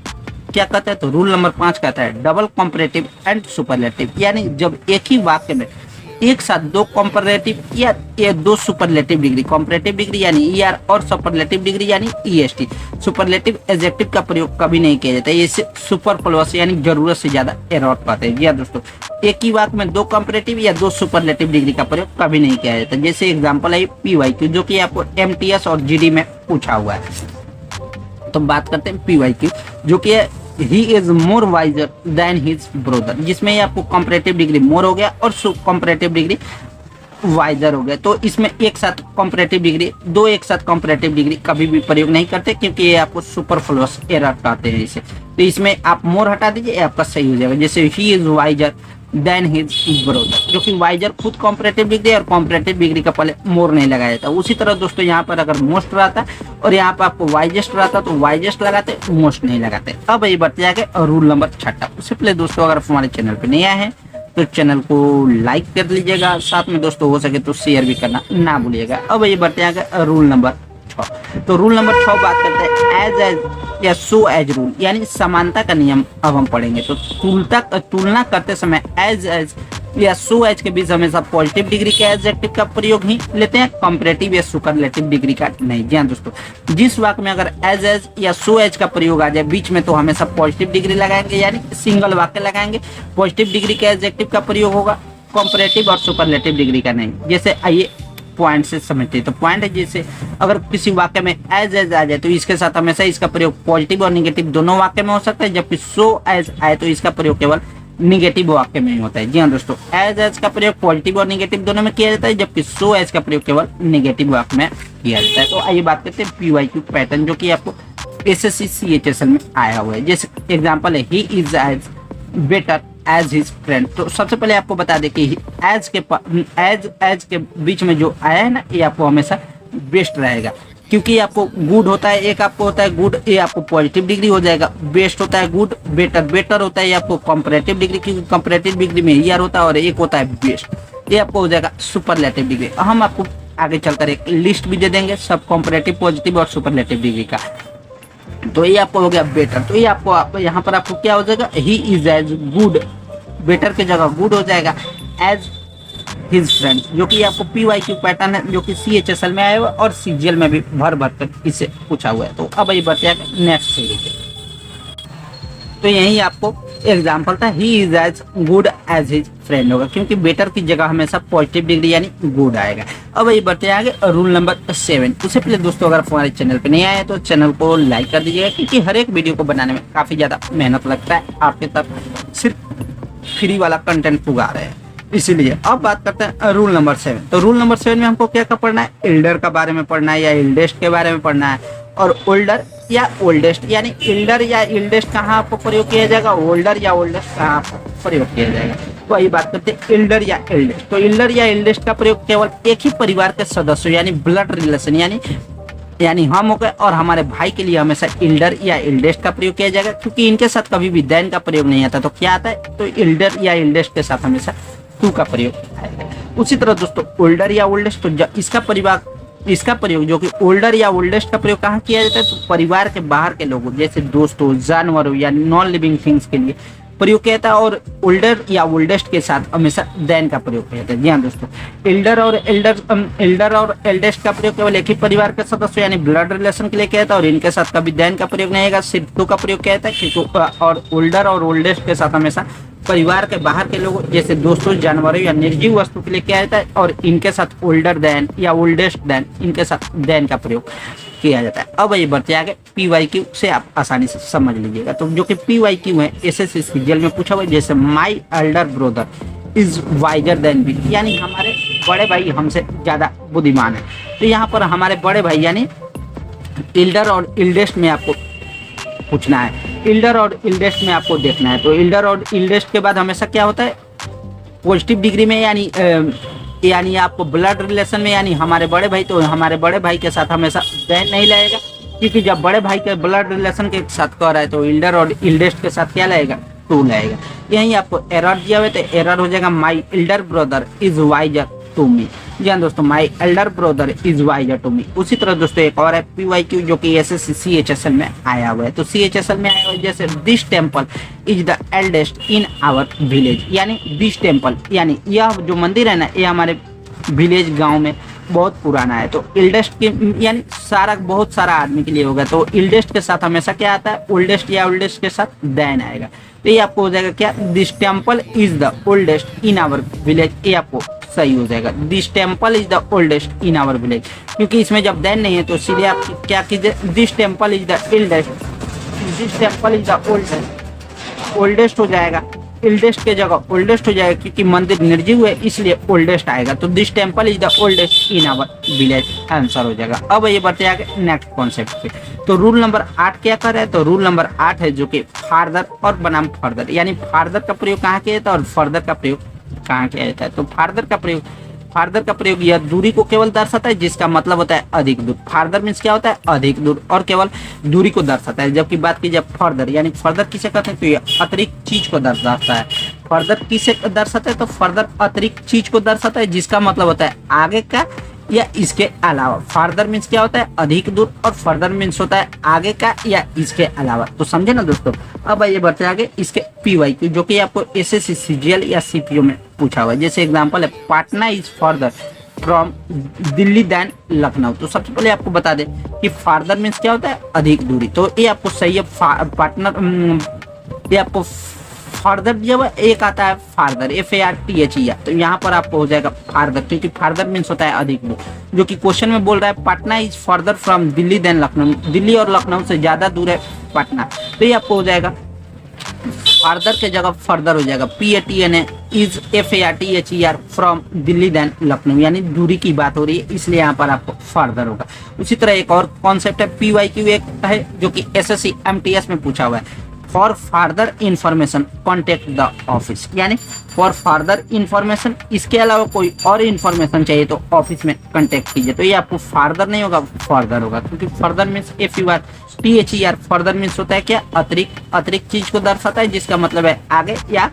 क्या कहता है, तो रूल नंबर 5 कहता है डबल कंपैरेटिव एंड सुपरलेटिव, यानी जब एक ही वाक्य में एक साथ दो कंपैरेटिव या दो सुपरलेटिव डिग्री, कंपैरेटिव डिग्री यानी ER और सुपरलेटिव डिग्री यानी EST, सुपरलेटिव एडजेक्टिव का प्रयोग कभी नहीं किया जाता है। ये सुपरफ्लुअस यानी जरूरत से ज्यादा एरर पाते हैं। जी दोस्तों, एक ही वाक्य में दो कंपैरेटिव या दो सुपरलेटिव डिग्री का प्रयोग कभी नहीं किया जाता। जैसे एग्जांपल है PYQ, जो कि आपको MTS और GD में पूछा हुआ है। तो बात करते हैं PYQ, जो कि he is more visor then his brother, जिसमें ये आपको कंपैरेटिव डिग्री मोर हो गया और कंपैरेटिव डिग्री वाइजर हो गया। तो इसमें एक साथ कंपैरेटिव डिग्री, दो एक साथ कंपैरेटिव डिग्री कभी भी प्रयोग नहीं करते, क्योंकि ये आपको सुपरफ्लुअस एरर कहते हैं इसे। तो इसमें आप मोर हटा दीजिए, आपका सही हो जाएगा। जैसे he is visor then his brother, जो कि वाइजर खुद कंपैरेटिव डिग्री और कंपैरेटिव डिग्री का पहले मोर नहीं लगाया जाता। उसी तरह दोस्तों यहाँ पर अगर मोस्ट रहता और यहाँ पर आपको वाइजेस्ट रहता तो वाइजेस्ट लगाते, मोस्ट नहीं लगाते। अब ये बढ़ते जाके रूल नंबर 6। उससे पहले दोस्तों अगर हमारे चैनल पे नहीं आए हैं तो चैनल को लाइक कर लीजिएगा, साथ में दोस्तों हो सके तो शेयर भी करना ना भूलिएगा। अब ये बढ़ते जाके रूल नंबर 6। तो रूल नंबर 6 बात करते हैं एज या सो एज रूल, यानी समानता का नियम अब हम पढ़ेंगे। तो तुलना करते समय एज या सो एज के बीच हमेशा पॉजिटिव डिग्री के एडजेक्टिव का प्रयोग ही लेते हैं, कंपैरेटिव या सुपरलेटिव डिग्री का नहीं। जी हाँ दोस्तों, जिस वाक्य में अगर एज या सो एज का प्रयोग आ जाए बीच में तो हमेशा पॉजिटिव डिग्री लगाएंगे, यानी सिंगल वाक्य लगाएंगे, पॉजिटिव डिग्री के एडजेक्टिव का प्रयोग होगा, कंपैरेटिव और सुपरलेटिव डिग्री का नहीं। जैसे आइए पॉइंट से समझते हैं। तो पॉइंट है जैसे अगर किसी वाक्य में एज आ जाए तो इसके साथ हमेशा इसका प्रयोग पॉजिटिव और निगेटिव दोनों वाक्य में हो सकता है, जबकि सो एज आए तो इसका प्रयोग केवल निगेटिव वाक्य में ही होता है। जी हाँ दोस्तों, एज का प्रयोग पॉजिटिव और निगेटिव दोनों में किया जाता है, जबकि सो एज का प्रयोग केवल निगेटिव वाक्य में किया जाता है। तो आइए बात करते हैं PYQ पैटर्न, जो कि आपको SSC CHSL में आया हुआ है। जैसे एग्जाम्पल है he is as better as his friend. तो सबसे पहले आपको बता दें कि एज के बीच में जो आया है ना, ये आपको हमेशा बेस्ट रहेगा, क्योंकि आपको गुड होता है, एक आपको होता है गुड, ये आपको पॉजिटिव डिग्री हो जाएगा। बेस्ट होता है गुड, बेटर होता है ये आपको कंपैरेटिव डिग्री, क्योंकि कंपैरेटिव डिग्री में ईयर होता है, और एक होता है बेस्ट, ये आपको हो जाएगा सुपरलेटिव डिग्री। हम आपको आगे चलकर एक लिस्ट भी दे देंगे सब कंपैरेटिव, पॉजिटिव और सुपरलेटिव डिग्री का। तो ये आपको हो गया बेटर। तो ये आपको यहाँ पर आपको क्या हो जाएगा, he is as good, better की जगह गुड हो जाएगा, एज हिज फ्रेंड, जो कि आपको PYQ पैटर्न है, जो कि CHSL में आया हुआ और CGL में भी भर कर इससे पूछा हुआ है। तो अब ये बढ़ते हैं नेक्स्ट सीरीज पे। तो यही आपको एग्जाम्पल था, he is as good as his friend होगा, क्योंकि बेटर की जगह हमेशा पॉजिटिव डिग्री यानी गुड आएगा। अब ये बढ़ते आगे रूल नंबर 7। उससे पहले दोस्तों, अगर हमारे चैनल पे नहीं आए तो चैनल को लाइक कर दीजिएगा, क्योंकि हर एक वीडियो को बनाने में काफी ज्यादा मेहनत लगता है, आपके तक सिर्फ फ्री वाला कंटेंट उगा रहे हैं, इसीलिए। अब बात करते हैं रूल नंबर 7। तो रूल नंबर 7 में हमको क्या पढ़ना है, एल्डर का बारे में पढ़ना है या एल्डेस्ट के बारे में पढ़ना है, और ओल्डर या ओल्डेस्ट, यानी एल्डर या एल्डेस्ट कहाँ आपको प्रयोग किया जाएगा, ओल्डर या ओल्डेस्ट कहाँ आपको प्रयोग किया जाएगा। तो वही बात करते हैं एल्डर या एल्डेस्ट। तो एल्डर या एल्डेस्ट का प्रयोग केवल एक ही परिवार के सदस्यों यानी ब्लड रिलेशन यानी हम हो गए और हमारे भाई के लिए हमेशा एल्डर या एल्डेस्ट का प्रयोग किया जाएगा, क्योंकि इनके साथ कभी भी देन का प्रयोग नहीं आता। तो क्या आता है, तो एल्डर या एल्डेस्ट के साथ हमेशा टू का प्रयोग आएगा। उसी तरह दोस्तों ओल्डर या ओल्डेस्ट, तो इसका प्रयोग जो कि ओल्डर या ओल्डेस्ट का प्रयोग कहाँ किया जाता है, तो परिवार के बाहर के लोगों जैसे दोस्तों, जानवरों या नॉन लिविंग थिंग्स के लिए प्रयोग किया जाता है, और ओल्डर या ओल्डेस्ट के साथ हमेशा देन का प्रयोग किया जाता है। जी हाँ दोस्तों, एल्डर और एल्डेस्ट का प्रयोग केवल एक ही परिवार के सदस्य यानी ब्लड रिलेशन के लिए किया जाता है, और इनके साथ कभी देन का प्रयोग नहीं आएगा, सिर्फ टू का प्रयोग किया जाता है। और ओल्डर और ओल्डेस्ट के साथ हमेशा परिवार के बाहर के लोगों जैसे दोस्तों, जानवरों या निर्जीव वस्तु के लिए किया जाता है, और इनके साथ ओल्डर देन या ओल्डेस्ट देन, इनके साथ देन का प्रयोग किया जाता है। अब ये बढ़ते आगे PYQ से आप आसानी से समझ लीजिएगा। तो जो कि PYQ है SSC CGL में पूछा हुआ है, जैसे माई elder brother is visor than me, यानी हमारे बड़े भाई हमसे ज्यादा बुद्धिमान है। तो यहाँ पर हमारे बड़े भाई यानी एल्डर और एल्डेस्ट में आपको पूछना है, एल्डर और एल्डेस्ट में आपको देखना है। तो एल्डर और एल्डेस्ट के बाद हमेशा क्या होता है, पॉजिटिव डिग्री में यानी आपको ब्लड रिलेशन में यानी हमारे बड़े भाई, तो हमारे बड़े भाई के साथ हमेशा देन नहीं लगेगा, क्योंकि जब बड़े भाई के ब्लड रिलेशन के साथ कह रहा है तो एल्डर और एल्डेस्ट के साथ क्या लगेगा, टू लगेगा। यही आपको एरर दिया हुआ, तो एरर हो जाएगा my elder brother is wiser to me. जी हाँ दोस्तों, my elder brother is wiser to me. उसी तरह दोस्तों एक और है PYQ जो कि SSC CHSL में आया हुआ है। तो CHSL में आया हुआ है, जैसे this temple is the eldest in our village, यानी दिस टेम्पल यानी यह जो मंदिर है ना, ये हमारे विलेज गांव में बहुत पुराना है। तो एल्डेस्ट के यानी बहुत सारा आदमी के लिए होगा। तो एल्डेस्ट के साथ हमेशा क्या आता है, ओल्डेस्ट या ओल्डेस्ट के साथ देन आएगा। तो ये आपको हो जाएगा क्या, this temple is the oldest in our village, ये आपको सही हो जाएगा। This temple is the oldest in our village, क्योंकि इसमें जब देन नहीं है तो सीधे आप क्या कीजिए, this temple is the eldest, this temple is the oldest हो जाएगा, एल्डेस्ट के जगह ओल्डेस्ट हो जाएगा, क्योंकि मंदिर निर्जीव है इसलिए ओल्डेस्ट आएगा। तो this temple is the oldest in our village answer हो जाएगा। अब ये बढ़ते आगे नेक्स्ट कॉन्सेप्ट पे। तो रूल नंबर 8 क्या कर रहा है, तो रूल नंबर 8 है जो कि फार्दर और बनाम फर्दर, यानी फार्दर का प्रयोग कहाँ किया जाता है और फर्दर का प्रयोग कहाँ किया जाता है। तो फार्दर का प्रयोग यह दूरी को केवल दर्शाता है, जिसका मतलब होता है अधिक दूर। फार्दर मीन्स क्या होता है, अधिक दूर, और केवल दूरी को दर्शाता है। जबकि बात की जाए फर्दर, यानी फर्दर किसे कहते हैं, तो यह अतिरिक्त चीज को दर्शाता है। फर्दर किसे दर्शाता है, तो फर्दर अतिरिक्त चीज को दर्शाता है, जिसका मतलब होता है आगे का या इसके अलावा। फार्दर मीन्स क्या होता है, अधिक दूर, और फर्दर मीन्स होता है आगे का या इसके अलावा। तो समझे ना दोस्तों। अब आइए बढ़ते आगे इसके PYQ जो कि आपको SSC CGL या CPO में पूछा हुआ है। जैसे एग्जांपल है, Patna is farther from Delhi than Lucknow. तो सबसे पहले आपको बता दें कि फार्दर मीन्स क्या होता है, अधिक दूरी। तो ये आपको सही है, ये आपको फर्दर जब एक आता है फार्दर FARTHER, तो यहाँ पर आपको हो जाएगा फार्दर, क्योंकि फार्दर मीन्स होता है अधिक दूर। जो कि क्वेश्चन में बोल रहा है Patna is farther from Delhi than Lucknow, Delhi और लखनऊ से ज्यादा दूर है पटना। तो ये आपको हो जाएगा फार्दर के जगह फर्दर हो जाएगा, PATNA is FARTHER from Delhi than Lucknow, यानी दूरी की बात हो रही है, इसलिए यहाँ पर आपको फर्दर होगा। उसी तरह एक और कॉन्सेप्ट है PYQ एक है जो कि SSC MTS में पूछा हुआ है। For farther information contact the office, यानी फॉर फार्दर इंफॉर्मेशन, इसके अलावा कोई और इंफॉर्मेशन चाहिए तो ऑफिस में कॉन्टेक्ट कीजिए। तो ये आपको फार्दर नहीं होगा, फर्दर होगा, क्योंकि further means FUR further means होता है क्या, अतिरिक्त चीज को दर्शाता है, जिसका मतलब है आगे या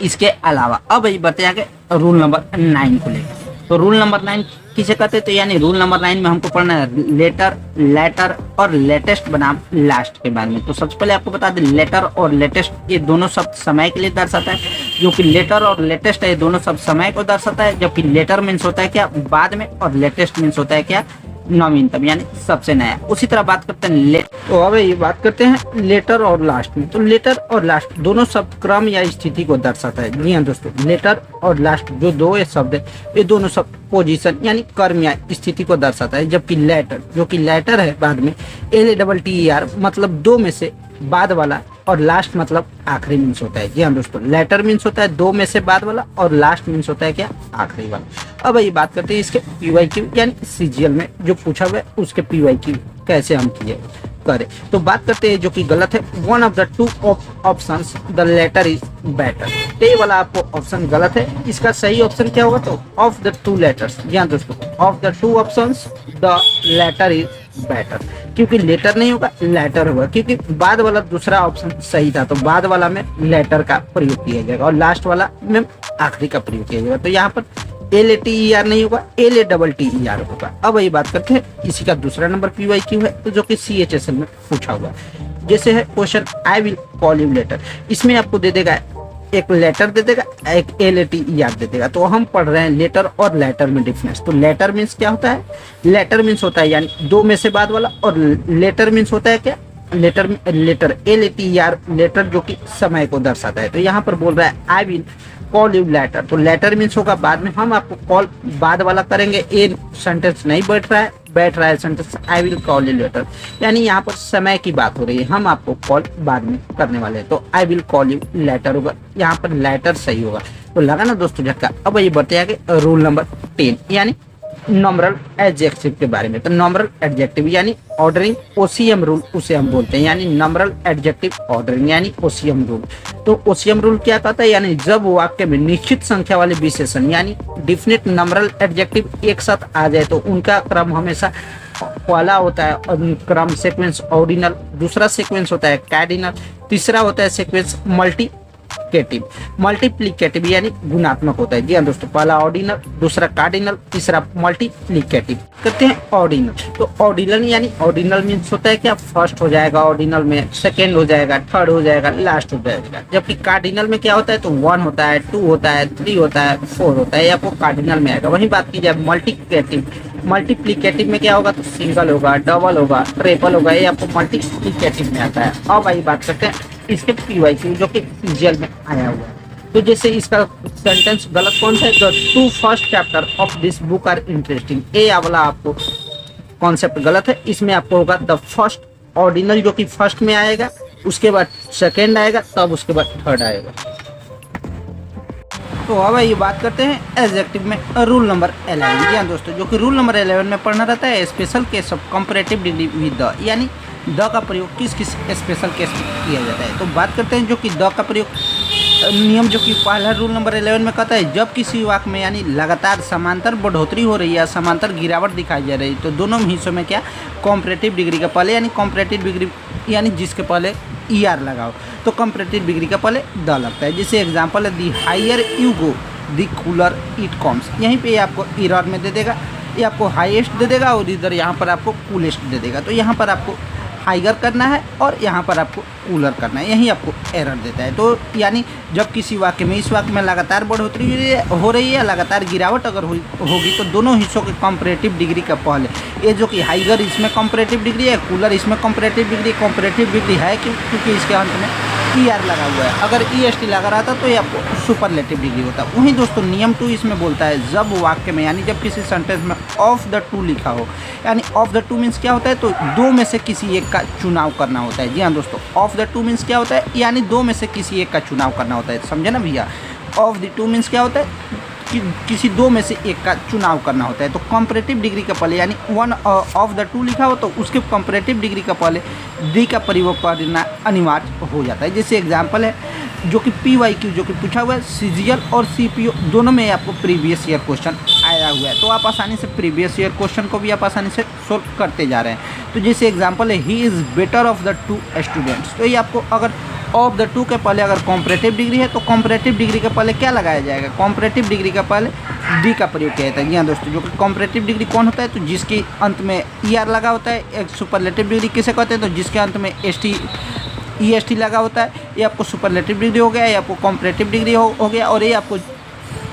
इसके अलावा। अब ये बढ़ते आगे रूल नंबर 9 को लेकर। तो रूल नंबर 9 किसे कहते हैं, तो यानी रूल नंबर 9 में हमको पढ़ना है लेटर, लेटर और लेटेस्ट बनाम लास्ट के बारे में। तो सबसे पहले आपको बता दें, लेटर और लेटेस्ट ये दोनों शब्द समय के लिए दर्शाता है, जो कि लेटर और लेटेस्ट है ये दोनों शब्द समय को दर्शाता है, जबकि लेटर मीन्स होता है क्या, बाद में, और लेटेस्ट मीन्स होता है क्या, नवीनतम यानी सबसे नया। उसी तरह बात करते हैं तो अब ये बात करते हैं लेटर और लास्ट में। तो लेटर और लास्ट दोनों शब्द क्रम या स्थिति को दर्शाता है। जी हाँ दोस्तों, लेटर और लास्ट जो दो ये शब्द है ये दोनों शब्द पोजीशन यानी क्रम या स्थिति को दर्शाता है, जबकि लेटर जो कि लेटर है बाद में, LATTER मतलब दो में से बाद वाला, और लास्ट मतलब आखिरी मीन्स होता है। जी हाँ दोस्तों, लेटर मीन्स होता है दो में से बाद वाला, और लास्ट मीन्स होता है क्या, आखिरी वाला। अब ये बात करते हैं इसके PYQ यानी CGL में जो पूछा हुआ है उसके PYQ कैसे हम करें। तो बात करते हैं जो कि गलत है, one of the two options the latter is better. तो ये वाला आपको ऑप्शन गलत है, इसका सही ऑप्शन क्या होगा, तो ऑफ द टू लेटर्स। जी हाँ दोस्तों, of the two options the latter is better, क्योंकि लेटर नहीं होगा लेटर होगा, क्योंकि बाद वाला दूसरा ऑप्शन सही था, तो बाद वाला में लेटर का प्रयोग किया जाएगा और लास्ट वाला में आखिरी का प्रयोग किया जाएगा। तो यहाँ पर LATER नहीं होगा, LATTER होगा। अब ये बात करते हैं इसी का दूसरा नंबर PYQ है, तो जो कि CHSL में पूछा हुआ है। जैसे है question, I will call you later, इसमें आपको दे देगा एक लेटर दे देगा, एक LATER दे देगा। तो हम पढ़ रहे हैं लेटर और लेटर में डिफरेंस। तो लेटर मीन्स क्या होता है, लेटर मीन्स होता है यानी दो में से बाद वाला, और लेटर मीन्स होता है क्या, लेटर LATER लेटर जो कि समय को दर्शाता है। तो यहाँ पर बोल रहा है I will call you later, तो लेटर मीन्स होगा बाद में, हम आपको कॉल बाद वाला करेंगे। ये सेंटेंस नहीं बैठ रहा है sentence I will call you later, यानी यहाँ पर समय की बात हो रही है, हम आपको कॉल बाद में करने वाले हैं। तो I will call you later होगा, यहाँ पर लेटर सही होगा। तो लगा ना दोस्तों झटका। अब ये बढ़ते आगे रूल नंबर 10 यानी नॉमिनल एडजेक्टिव के बारे में। तो नॉमिनल एडजेक्टिव यानी ऑर्डरिंग OCM रूल उसे हम बोलते हैं, यानी नॉमिनल एडजेक्टिव ऑर्डरिंग यानी OCM रूल। तो OCM रूल क्या कहता है, यानी जब वाक्य में निश्चित संख्या वाले विशेषण यानी डिफिनिट नॉमिनल एडजेक्टिव एक साथ आ जाए तो उनका क्रम हमेशा पहला होता है और क्रम सीक्वेंस ऑर्डिनल, दूसरा सीक्वेंस होता है कार्डिनल, तीसरा होता है सीक्वेंस मल्टीप्लिकेटिव यानी गुणात्मक होता है। जी हाँ दोस्तों, पहला ऑर्डिनल, दूसरा कार्डिनल, तीसरा मल्टीप्लिकेटिव। करते हैं ऑर्डिनल। तो ऑर्डिनल यानी ऑर्डिनल मीन्स होता है क्या, फर्स्ट हो जाएगा ऑर्डिनल में, सेकेंड हो जाएगा, थर्ड हो जाएगा, लास्ट हो जाएगा। जबकि कार्डिनल में क्या होता है, तो 1 होता है, 2 होता है, 3 होता है, 4 होता है, ये आपको कार्डिनल में आएगा। वहीं बात की जाए मल्टीप्लिकेटिव में क्या होगा, तो सिंगल होगा, डबल होगा, ट्रिपल होगा, ये आपको मल्टीप्लिकेटिव में आता है। अब वही बात करते हैं इसके PYQ जो कि CGL में आया हुआ है। तो जैसे इसका सेंटेंस गलत कौन सा है, the 2 first chapter of this book are interesting, ये वाला आपको कॉन्सेप्ट गलत है। इसमें आपको होगा द फर्स्ट ऑर्डिनल जो कि फर्स्ट में आएगा, उसके बाद सेकेंड आएगा, तब उसके बाद थर्ड आएगा। तो अब ये बात करते हैं एडजेक्टिव में रूल नंबर 11। जी हाँ दोस्तों, जो कि रूल नंबर 11 में पढ़ना रहता है special case of comparative degree with the, यानी द का प्रयोग किस किस स्पेशल केस में किया जाता है। तो बात करते हैं जो कि द का प्रयोग नियम जो कि पहला रूल नंबर 11 में कहता है, जब किसी वाक्य में यानी लगातार समांतर बढ़ोतरी हो रही है या समांतर गिरावट दिखाई जा रही है, तो दोनों हिस्सों में क्या कंपैरेटिव डिग्री का पहले यानी कंपैरेटिव डिग्री यानी जिसके पहले ER लगाओ, तो कंपैरेटिव डिग्री का पहले द लगता है। जैसे एग्जांपल है, the higher you go the cooler it comes, यहीं पे आपको ER में दे देगा, ये आपको हाईएस्ट दे देगा और इधर यहाँ पर आपको कूलेस्ट दे देगा। तो यहाँ पर आपको हाइगर करना है और यहाँ पर आपको कूलर करना है, यही आपको एरर देता है। तो यानी जब किसी वाक्य में, इस वाक्य में लगातार बढ़ोतरी हो रही है, लगातार गिरावट अगर होगी तो दोनों हिस्सों के कंपैरेटिव डिग्री का पहले, ये जो कि हाइगर इसमें कंपैरेटिव डिग्री है, कूलर इसमें कंपैरेटिव डिग्री है क्योंकि इसके अंत में ER लगा हुआ है। अगर EST लगा रहा था तो ये आपको सुपरलेटिव डिग्री होता है। वहीं दोस्तों नियम 2 इसमें बोलता है, जब वाक्य में यानी जब किसी सेंटेंस में ऑफ द टू लिखा हो, यानी ऑफ द टू मीन्स क्या होता है, तो दो में से किसी एक का चुनाव करना होता है। जी हाँ दोस्तों, ऑफ द टू मीन्स क्या होता है, यानी दो में से किसी एक का चुनाव करना होता है। समझे ना भैया, ऑफ द टू मीन्स क्या होता है, किसी दो में से एक का चुनाव करना होता है। तो कंपैरेटिव डिग्री का पहले यानी वन ऑफ द टू लिखा हो तो उसके कंपैरेटिव डिग्री का पहले दी का प्रयोग करना अनिवार्य हो जाता है। जैसे एग्जाम्पल है जो कि PYQ जो कि पूछा हुआ है, CGL और CPO दोनों में आपको प्रीवियस ईयर क्वेश्चन आया हुआ है। तो आप आसानी से प्रीवियस ईयर क्वेश्चन को भी आप आसानी से सोल्व करते जा रहे हैं। तो जैसे एग्जांपल है ही is better of the to students, तो ये आपको अगर ऑफ द टू के पहले अगर कॉम्परेटिव डिग्री है तो कॉम्परेटिव डिग्री के पहले क्या लगाया जाएगा, कॉम्परेटिव डिग्री का पहले डी का प्रयोग किया जाता है। जी हाँ दोस्तों, जो कि कॉम्परेटिव डिग्री कौन होता है, तो जिसके अंत में ER लगा होता है। एक सुपरलेटिव डिग्री किसे कहते हैं, तो जिसके अंत में EST लगा होता है। ये आपको सुपरलेटिव डिग्री हो गया, ये आपको कॉम्परेटिव डिग्री हो गया, और ये आपको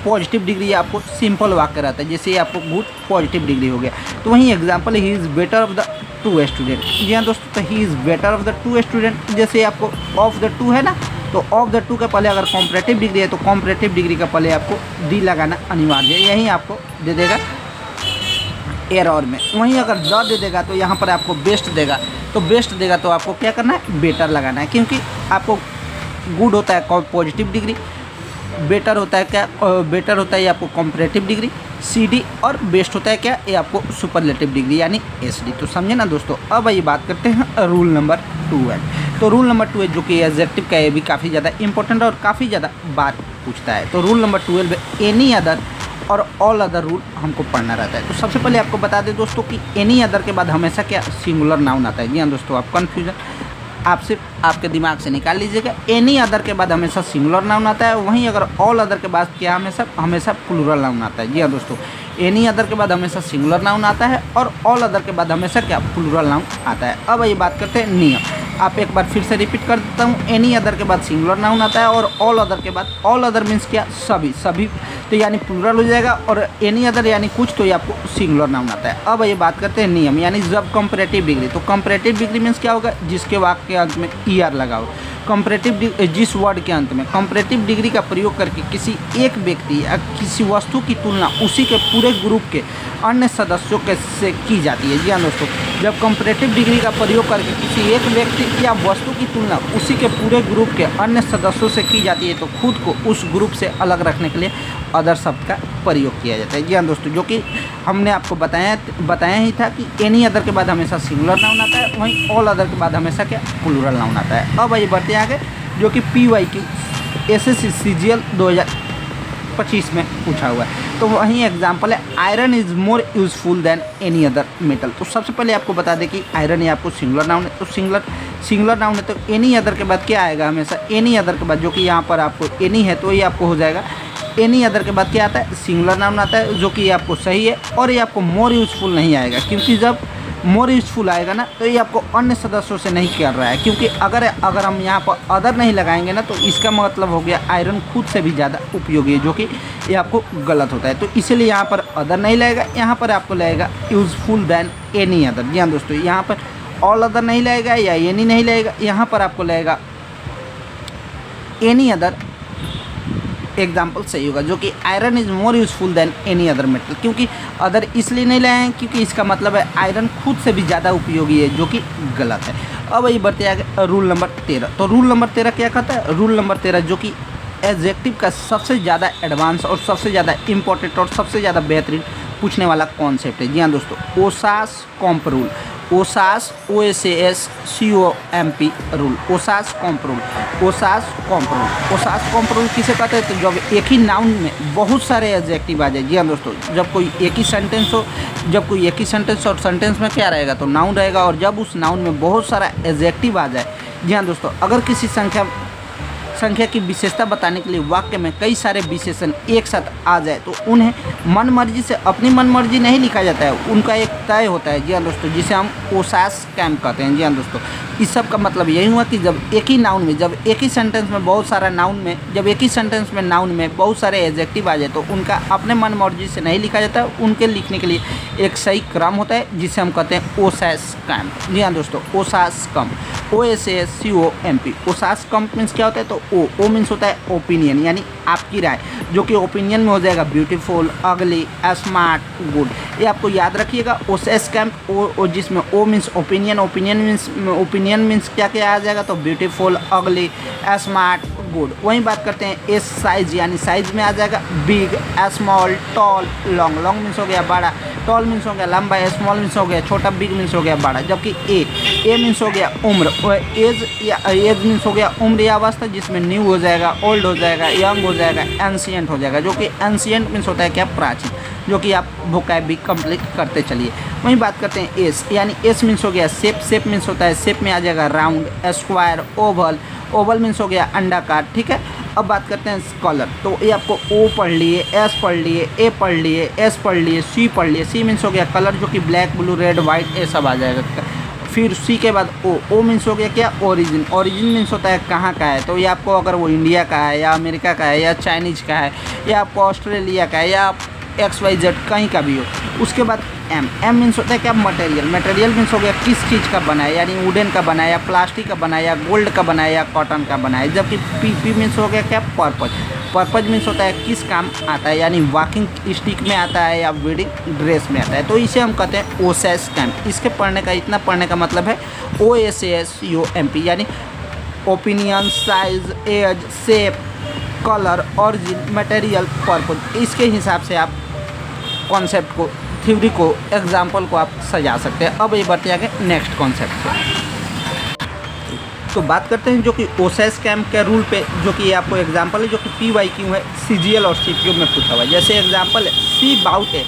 पॉजिटिव डिग्री आपको सिंपल वाक्य रहता है, जैसे ये आपको गुड पॉजिटिव डिग्री हो गया। तो वहीं example he is better of the two student. जी हाँ दोस्तों, तो he is better of the two student, जैसे आपको ऑफ द टू है ना, तो ऑफ द टू के पहले अगर कॉम्परेटिव डिग्री है तो कॉम्परेटिव डिग्री का पहले आपको डी लगाना अनिवार्य है। यही आपको दे देगा एरर में। वहीं अगर द दे देगा तो यहाँ पर आपको बेस्ट देगा, तो बेस्ट देगा तो आपको क्या करना है, बेटर लगाना है, क्योंकि आपको गुड होता है पॉजिटिव डिग्री, बेटर होता है क्या, बेटर होता है ये आपको कॉम्परेटिव डिग्री CD, और बेस्ट होता है क्या, ये आपको सुपरलेटिव डिग्री यानी SD। तो समझे ना दोस्तों। अब आइए बात करते हैं रूल नंबर 12। तो रूल नंबर 12 जो कि एडजेक्टिव का ये भी काफ़ी ज़्यादा इंपॉर्टेंट और काफ़ी ज़्यादा बात पूछता है। तो रूल नंबर 12 एनी अदर और ऑल अदर रूल हमको पढ़ना रहता है। तो सबसे पहले आपको बता दें दोस्तों कि एनी अदर के बाद हमेशा क्या, सिंगुलर नाउन आता है। जी हाँ दोस्तों, आप कन्फ्यूजन आप सिर्फ आपके दिमाग से निकाल लीजिएगा। एनी अदर के बाद हमेशा सिंगुलर नाउन आता है। वहीं अगर ऑल अदर के बाद क्या, हमेशा प्लूरल नाउन आता है। जी हाँ दोस्तों, एनी अदर के बाद हमेशा सिंगुलर नाउन आता है और ऑल अदर के बाद हमेशा क्या, प्लूरल नाउन आता है। अब ये बात करते हैं नियम। आप एक बार फिर से रिपीट कर देता हूँ, एनी अदर के बाद सिंगुलर नाउन आता है और ऑल अदर के बाद, ऑल अदर मीन्स क्या, सभी तो यानी प्लूरल हो जाएगा, और एनी अदर यानी कुछ, तो ये आपको सिंगुलर नाउन आता है। अब ये बात करते हैं नियम, यानी जब कंपैरेटिव डिग्री, तो कंपैरेटिव डिग्री मीन्स क्या होगा, जिसके वाक्य के अंत में ER लगा हो। कंपैरेटिव जिस वर्ड के अंत में कंपैरेटिव डिग्री का प्रयोग करके किसी एक व्यक्ति या किसी वस्तु की तुलना उसी के पूरे ग्रुप के अन्य सदस्यों के से की जाती है। जी हाँ दोस्तों, जब कंपैरेटिव डिग्री का प्रयोग करके किसी एक व्यक्ति या वस्तु की तुलना उसी के पूरे ग्रुप के अन्य सदस्यों से की जाती है तो खुद को उस ग्रुप से अलग रखने के लिए अदर शब्द का प्रयोग किया जाता है। जी हाँ दोस्तों, जो कि हमने आपको बताया ही था कि एनी अदर के बाद हमेशा सिंगुलर नाउन आता है, वहीं ऑल अदर के बाद हमेशा क्या, प्लूरल नाउन आता है। अब ये बढ़ते आगे, जो कि PYQ SSC CGL 2025 में पूछा हुआ है। तो वहीं एग्जांपल है iron is more useful than any other metal. तो सबसे पहले आपको बता दें कि आयरन ये आपको सिंगुलर नाउन है, तो सिंगुलर नाउन है, तो एनी अदर के बाद क्या आएगा, हमेशा एनी अदर के बाद, जो कि यहाँ पर आपको एनी है तो ये आपको हो जाएगा एनी अदर के बाद क्या आता है, सिंगुलर नाउन आता है, जो कि ये आपको सही है। और ये आपको मोर यूज़फुल नहीं आएगा, क्योंकि जब मोर यूज़फुल आएगा ना तो ये आपको अन्य सदस्यों से नहीं कर रहा है, क्योंकि अगर हम यहाँ पर अदर नहीं लगाएंगे ना तो इसका मतलब हो गया आयरन खुद से भी ज़्यादा उपयोगी है, जो कि ये आपको गलत होता है। तो इसीलिए यहाँ पर अदर नहीं लगेगा, यहाँ पर आपको लगेगा यूज़फुल दैन एनी अदर। जी हाँ दोस्तों, यहाँ पर ऑल अदर नहीं लगेगा या एनी नहीं लगेगा, यहाँ पर आपको लगेगा एनी अदर। एग्जाम्पल सही होगा, जो कि iron is more useful than any other metal, क्योंकि अदर इसलिए नहीं लाए हैं क्योंकि इसका मतलब है आयरन खुद से भी ज़्यादा उपयोगी है, जो कि गलत है। अब ये बढ़ते आगे रूल नंबर 13। तो रूल नंबर 13 क्या कहता है, रूल नंबर 13 जो कि एडजेक्टिव का सबसे ज़्यादा एडवांस और सबसे ज़्यादा इंपॉर्टेंट और सबसे ज़्यादा बेहतरीन पूछने वाला कॉन्सेप्ट है। जी हाँ दोस्तों, ओसास कॉम्प रूल, ओसास OSAS COMP रूल, ओसास कॉम्प रूल, ओसास कॉम्प रूल। ओसास कॉम्प रूल किसे कहते हैं, तो जब एक ही नाउन में बहुत सारे एडजेक्टिव आ जाए। जी हाँ दोस्तों, जब कोई एक ही सेंटेंस हो, जब कोई एक ही सेंटेंस और सेंटेंस में क्या रहेगा, तो नाउन रहेगा, और जब उस नाउन में बहुत सारा एडजेक्टिव आ जाए। जी हाँ दोस्तों, अगर किसी संख्या की विशेषता बताने के लिए वाक्य में कई सारे विशेषण एक साथ आ जाए तो उन्हें मन मर्जी से, अपनी मन मर्जी नहीं लिखा जाता है, उनका एक तय होता है। जी हाँ दोस्तों, जिसे हम ओसास कैम्प कहते हैं। जी हाँ दोस्तों, इस सब का मतलब यही हुआ कि जब एक ही नाउन में, जब एक ही सेंटेंस में बहुत सारा नाउन में, जब एक ही सेंटेंस में नाउन में बहुत सारे एडजेक्टिव आ जाए तो उनका अपने मन मर्जी से नहीं लिखा जाता है, उनके लिखने के लिए एक सही क्रम होता है, जिसे हम कहते हैं ओसास कैम्प। जी हाँ दोस्तों, OSASCOMP, OSAS COMP। OSASCOMP means क्या होता है, तो ओ मीन्स होता है ओपिनियन, यानी आपकी राय, जो कि ओपिनियन में हो जाएगा ब्यूटीफुल, अगली, स्मार्ट, गुड। ये आपको याद रखिएगा। ओसास कैम्प ओ जिसमें O means opinion, opinion means क्या क्या आ जाएगा, तो ब्यूटीफुल, अगली, स्मार्ट, गुड। वहीं बात करते हैं एस साइज, यानी साइज में आ जाएगा big, small, tall, long. Long means हो गया बड़ा, टॉल मीन्स हो गया लंबा, स्मॉल मीन्स हो गया छोटा, बिग मीन्स हो गया बड़ा। जबकि ए मीन्स हो गया उम्र, एज या एज मीन्स हो गया उम्र या अवस्था, जिसमें न्यू हो जाएगा, ओल्ड हो जाएगा, यंग हो जाएगा, एंशिएंट हो जाएगा। जो कि एंशिएंट मीन्स होता है क्या, प्राचीन, जो कि आप वोकैब भी कंप्लीट करते चलिए। वहीं बात करते हैं एस, यानी एस मीन्स हो गया शेप। शेप मीन्स होता है, शेप में आ जाएगा round, square, Oval. Oval means हो गया अंडाकार, ठीक है। अब बात करते हैं कलर, तो ये आपको ओ पढ़ लिए, एस पढ़ लिए, ए पढ़ लिए, एस पढ़ लिए, सी पढ़ लिए। सी मीन्स हो गया कलर, जो कि ब्लैक, ब्लू, रेड, वाइट ये सब आ जाएगा। फिर सी के बाद ओ मीन्स हो गया क्या, ओरिजिन। ओरिजिन मीन्स होता है कहाँ का है, तो ये आपको अगर वो इंडिया का है या अमेरिका का है या चाइनीज का है या आपको ऑस्ट्रेलिया का है या XYZ कहीं का भी हो। उसके बाद एम मीन्स होता है क्या, मटेरियल। मटेरियल मीन्स हो गया किस चीज़ का बना है, यानी वुडन का बना है या प्लास्टिक का बना है या गोल्ड का बना है या कॉटन का बना है। जबकि पी मीन्स हो गया क्या, पर्पज। पर्पज मीन्स होता है किस काम आता है, यानी वॉकिंग स्टिक में आता है या वेडिंग ड्रेस में आता है। तो इसे हम कहते हैं ओसैस कैम्प। इसके पढ़ने का, इतना पढ़ने का मतलब है OSASUMP, यानी opinion, size, age, shape, colour, origin, material, purpose. इसके हिसाब से आप कॉन्सेप्ट को, थ्योरी को, एग्जाम्पल को आप सजा सकते हैं। अब ये बढ़ते आगे नेक्स्ट कॉन्सेप्ट पे। तो बात करते हैं जो कि ओसैस कैम्प के रूल पे, जो कि ये आपको एग्जाम्पल है, जो कि PYQ है, CGL और CPO में पूछा हुआ है। जैसे एग्जाम्पल है, she bought a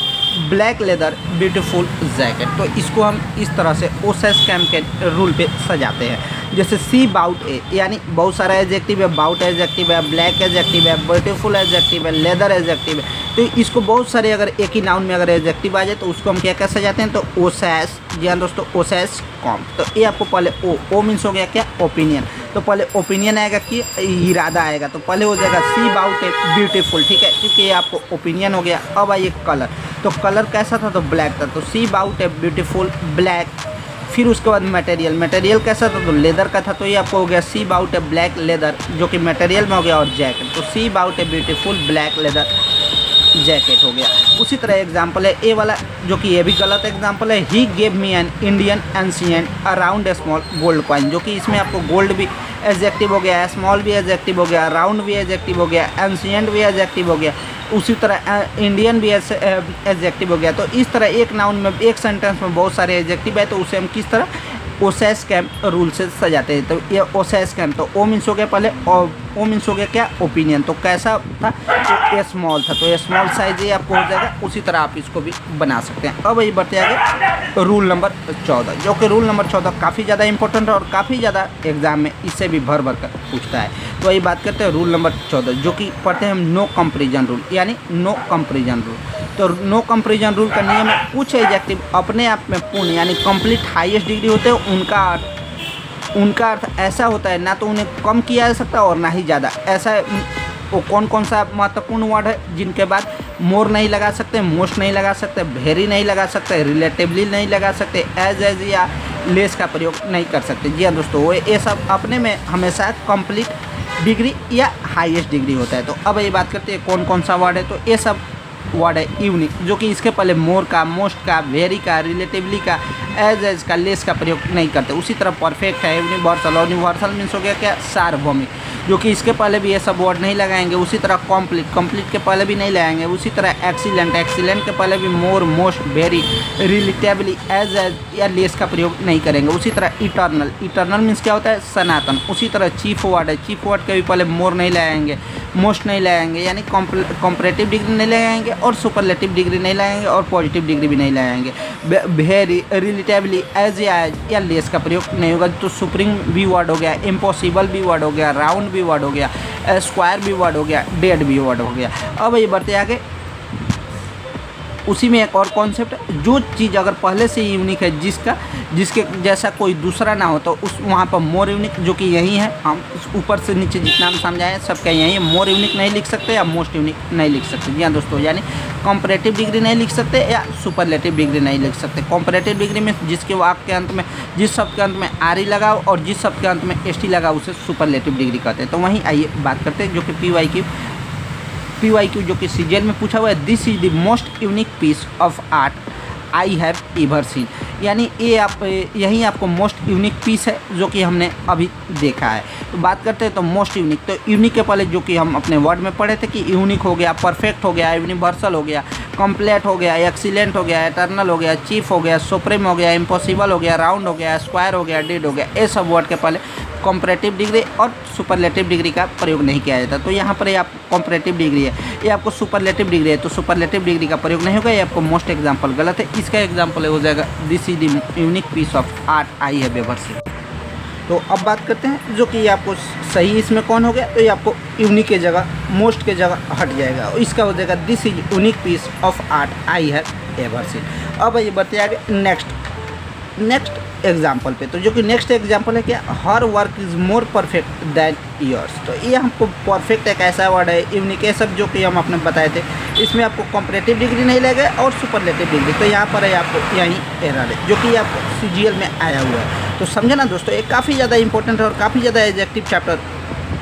black leather beautiful jacket. तो इसको हम इस तरह से ओसैस कैम्प के रूल पे सजाते हैं। जैसे सी बाउट ए, यानी बहुत सारा एडजेक्टिव है, बाउट एडजेक्टिव है, ब्लैक एडजेक्टिव है, ब्यूटीफुल एडजेक्टिव है, लेदर एडजेक्टिव है। तो इसको बहुत सारे अगर एक ही नाउन में अगर एडजेक्टिव आ जाए तो उसको हम क्या क्या सजाते हैं, तो ओसैस। जी हाँ दोस्तों, ओसैस कॉम्प। तो ये आपको पहले ओ मीन्स हो गया क्या, ओपिनियन। तो पहले ओपिनियन आएगा कि इरादा आएगा, तो पहले हो जाएगा सी बाउट ए ब्यूटीफुल, ठीक है, क्योंकि ये आपको ओपिनियन हो गया। अब आइए कलर, तो कलर कैसा था, तो ब्लैक था, तो she bought a beautiful black. फिर उसके बाद मटेरियल, मटेरियल कैसा था, तो लेदर का था, तो ये आपको हो गया she bought a black leather, जो कि मटेरियल में हो गया। और जैकेट, तो she bought a beautiful black leather jacket हो गया। उसी तरह एग्जाम्पल है ए वाला, जो कि ये भी गलत एग्जाम्पल है, he gave me an Indian ancient around a small gold coin. जो कि इसमें आपको गोल्ड भी एडजेक्टिव हो गया, स्मॉल भी एडजेक्टिव हो गया, राउंड भी एडजेक्टिव हो गया, एंशिएंट भी एडजेक्टिव हो गया, उसी तरह इंडियन भी एडजेक्टिव हो गया। तो इस तरह एक नाउन में, एक सेंटेंस में बहुत सारे एडजेक्टिव है, तो उसे हम किस तरह ओसैस कैम्प रूल से सजाते हैं। तो ये ओसैस कैम्प, तो ओ मीन्स हो गया पहले, ओ मीन्स हो गया क्या, ओपिनियन। तो कैसा था, तो ये स्मॉल था, तो ये स्मॉल साइज ये आपको हो जाएगा। उसी तरह आप इसको भी बना सकते हैं। अब ये बढ़ते आगे रूल नंबर 14, जो कि रूल नंबर 14 काफ़ी ज़्यादा इंपॉर्टेंट है और काफ़ी ज़्यादा एग्जाम में इससे भी भर भर कर पूछता है। तो वही बात करते हैं रूल नंबर 14, जो कि पढ़ते हैं हम नो कंपेरिजन रूल, यानी नो कंपेरिजन रूल। तो नो कंपेरिजन रूल का नियम है, कुछ एडजेक्टिव अपने आप में पूर्ण यानी कंप्लीट हाईएस्ट डिग्री होते हैं, उनका अर्थ ऐसा होता है ना तो उन्हें कम किया जा सकता और ना ही ज़्यादा। ऐसा वो कौन कौन सा महत्वपूर्ण वर्ड है जिनके बाद मोर नहीं लगा सकते, मोस्ट नहीं लगा सकते, वेरी नहीं लगा सकते, रिलेटिवली नहीं लगा सकते, एज या लेस का प्रयोग नहीं कर सकते। जी हाँ दोस्तों, वो ये सब अपने में हमेशा कंप्लीट डिग्री या हाईएस्ट डिग्री होता है। तो अब ये बात करते हैं कौन कौन सा वर्ड है, तो ये सब वर्ड है यूनिक, जो कि इसके पहले मोर का, मोस्ट का, वेरी का, रिलेटिवली का, एज का, लेस का प्रयोग नहीं करते। उसी तरह परफेक्ट है, यूनिवर्सल। और यूनिवर्सल मीन्स हो गया क्या, सार्वभौमिक, जो कि इसके पहले भी ये सब वर्ड नहीं लगाएंगे। उसी तरह कंप्लीट, कंप्लीट के पहले भी नहीं लगाएंगे। उसी तरह एक्सीलेंट, एक्सीलेंट के पहले भी मोर, मोस्ट, वेरी, रिलेटिवली, एज या लेस का प्रयोग नहीं करेंगे। उसी तरह इटर्नल, इटर्नल मीन्स क्या होता है, सनातन। उसी तरह चीफ वर्ड है, चीफ वर्ड के भी पहले मोर नहीं लगाएंगे, मोस्ट नहीं लगाएंगे, यानी कंपैरेटिव डिग्री नहीं लगाएंगे और सुपरलेटिव डिग्री नहीं लगाएंगे और पॉजिटिव डिग्री भी नहीं लगाएंगे। वेरी, रिलेटिवली, एज या लेस का प्रयोग नहीं होगा। तो सुप्रीम भी वर्ड हो गया, इम्पॉसिबल भी वर्ड हो गया, राउंड भी वर्ड हो गया, स्क्वायर भी वर्ड हो गया, डेड भी वर्ड हो गया। अब ये बढ़ते आगे, उसी में एक और कॉन्सेप्ट, जो चीज़ अगर पहले से ही यूनिक है, जिसके जैसा कोई दूसरा ना हो, तो उस वहाँ पर मोर यूनिक, जो कि यही है। हम ऊपर से नीचे जितना हम समझाएं सबका यही है। मोर यूनिक नहीं लिख सकते या मोस्ट यूनिक नहीं लिख सकते। जी हाँ दोस्तों, यानी कंपैरेटिव डिग्री नहीं लिख सकते या सुपरलेटिव डिग्री नहीं लिख सकते। कंपैरेटिव डिग्री में जिसके वाक्य के अंत में, जिस शब्द के अंत में आरी लगाओ और जिस शब्द के अंत में एस टी लगाओ, उसे सुपरलेटिव डिग्री कहते हैं। तो वहीं आइए बात करते हैं जो कि PYQ जो कि सीजीएल में पूछा हुआ है। This is the most unique piece of art I have ever seen, यानी ये आप यही आपको मोस्ट यूनिक पीस है जो कि हमने अभी देखा है। तो बात करते हैं तो मोस्ट यूनिक, तो यूनिक के पहले जो कि हम अपने वर्ड में पढ़े थे कि यूनिक हो गया, परफेक्ट हो गया, यूनिवर्सल हो गया, कंप्लीट हो गया, एक्सीलेंट हो गया, एटर्नल हो गया, चीफ हो गया, सुप्रीम हो गया, इम्पॉसिबल हो गया, राउंड हो गया, स्क्वायर हो गया, डेड हो गया। ये सब वर्ड के पहले कंपैरेटिव डिग्री और सुपरलेटिव डिग्री का प्रयोग नहीं किया जाता। तो यहाँ पर ये आप कंपैरेटिव डिग्री है, ये आपको सुपरलेटिव डिग्री है, तो सुपरलेटिव डिग्री का प्रयोग नहीं होगा। ये आपको मोस्ट एग्जाम्पल गलत है। इसका एग्जाम्पल हो जाएगा this is the unique piece of art I have ever seen. तो अब बात करते हैं जो कि ये आपको सही इसमें कौन हो गया, तो ये आपको यूनिक के जगह मोस्ट के जगह हट जाएगा और इसका हो जाएगा this is unique piece of art I have ever seen. अब ये बढ़ते आगे नेक्स्ट एग्जाम्पल पे, तो जो कि नेक्स्ट एग्जाम्पल है क्या, her work is more perfect than yours. तो ये हमको परफेक्ट एक ऐसा वर्ड है, यूनिक है सब जो कि हम आपने बताए थे, इसमें आपको कंपैरेटिव डिग्री नहीं लगेगा और सुपरलेटिव डिग्री। तो यहाँ पर है आपको यही एरर है जो कि आपको सीजीएल में आया हुआ है। तो समझे ना दोस्तों, ये काफ़ी ज़्यादा इंपॉर्टेंट है और काफ़ी ज़्यादा एडजेक्टिव चैप्टर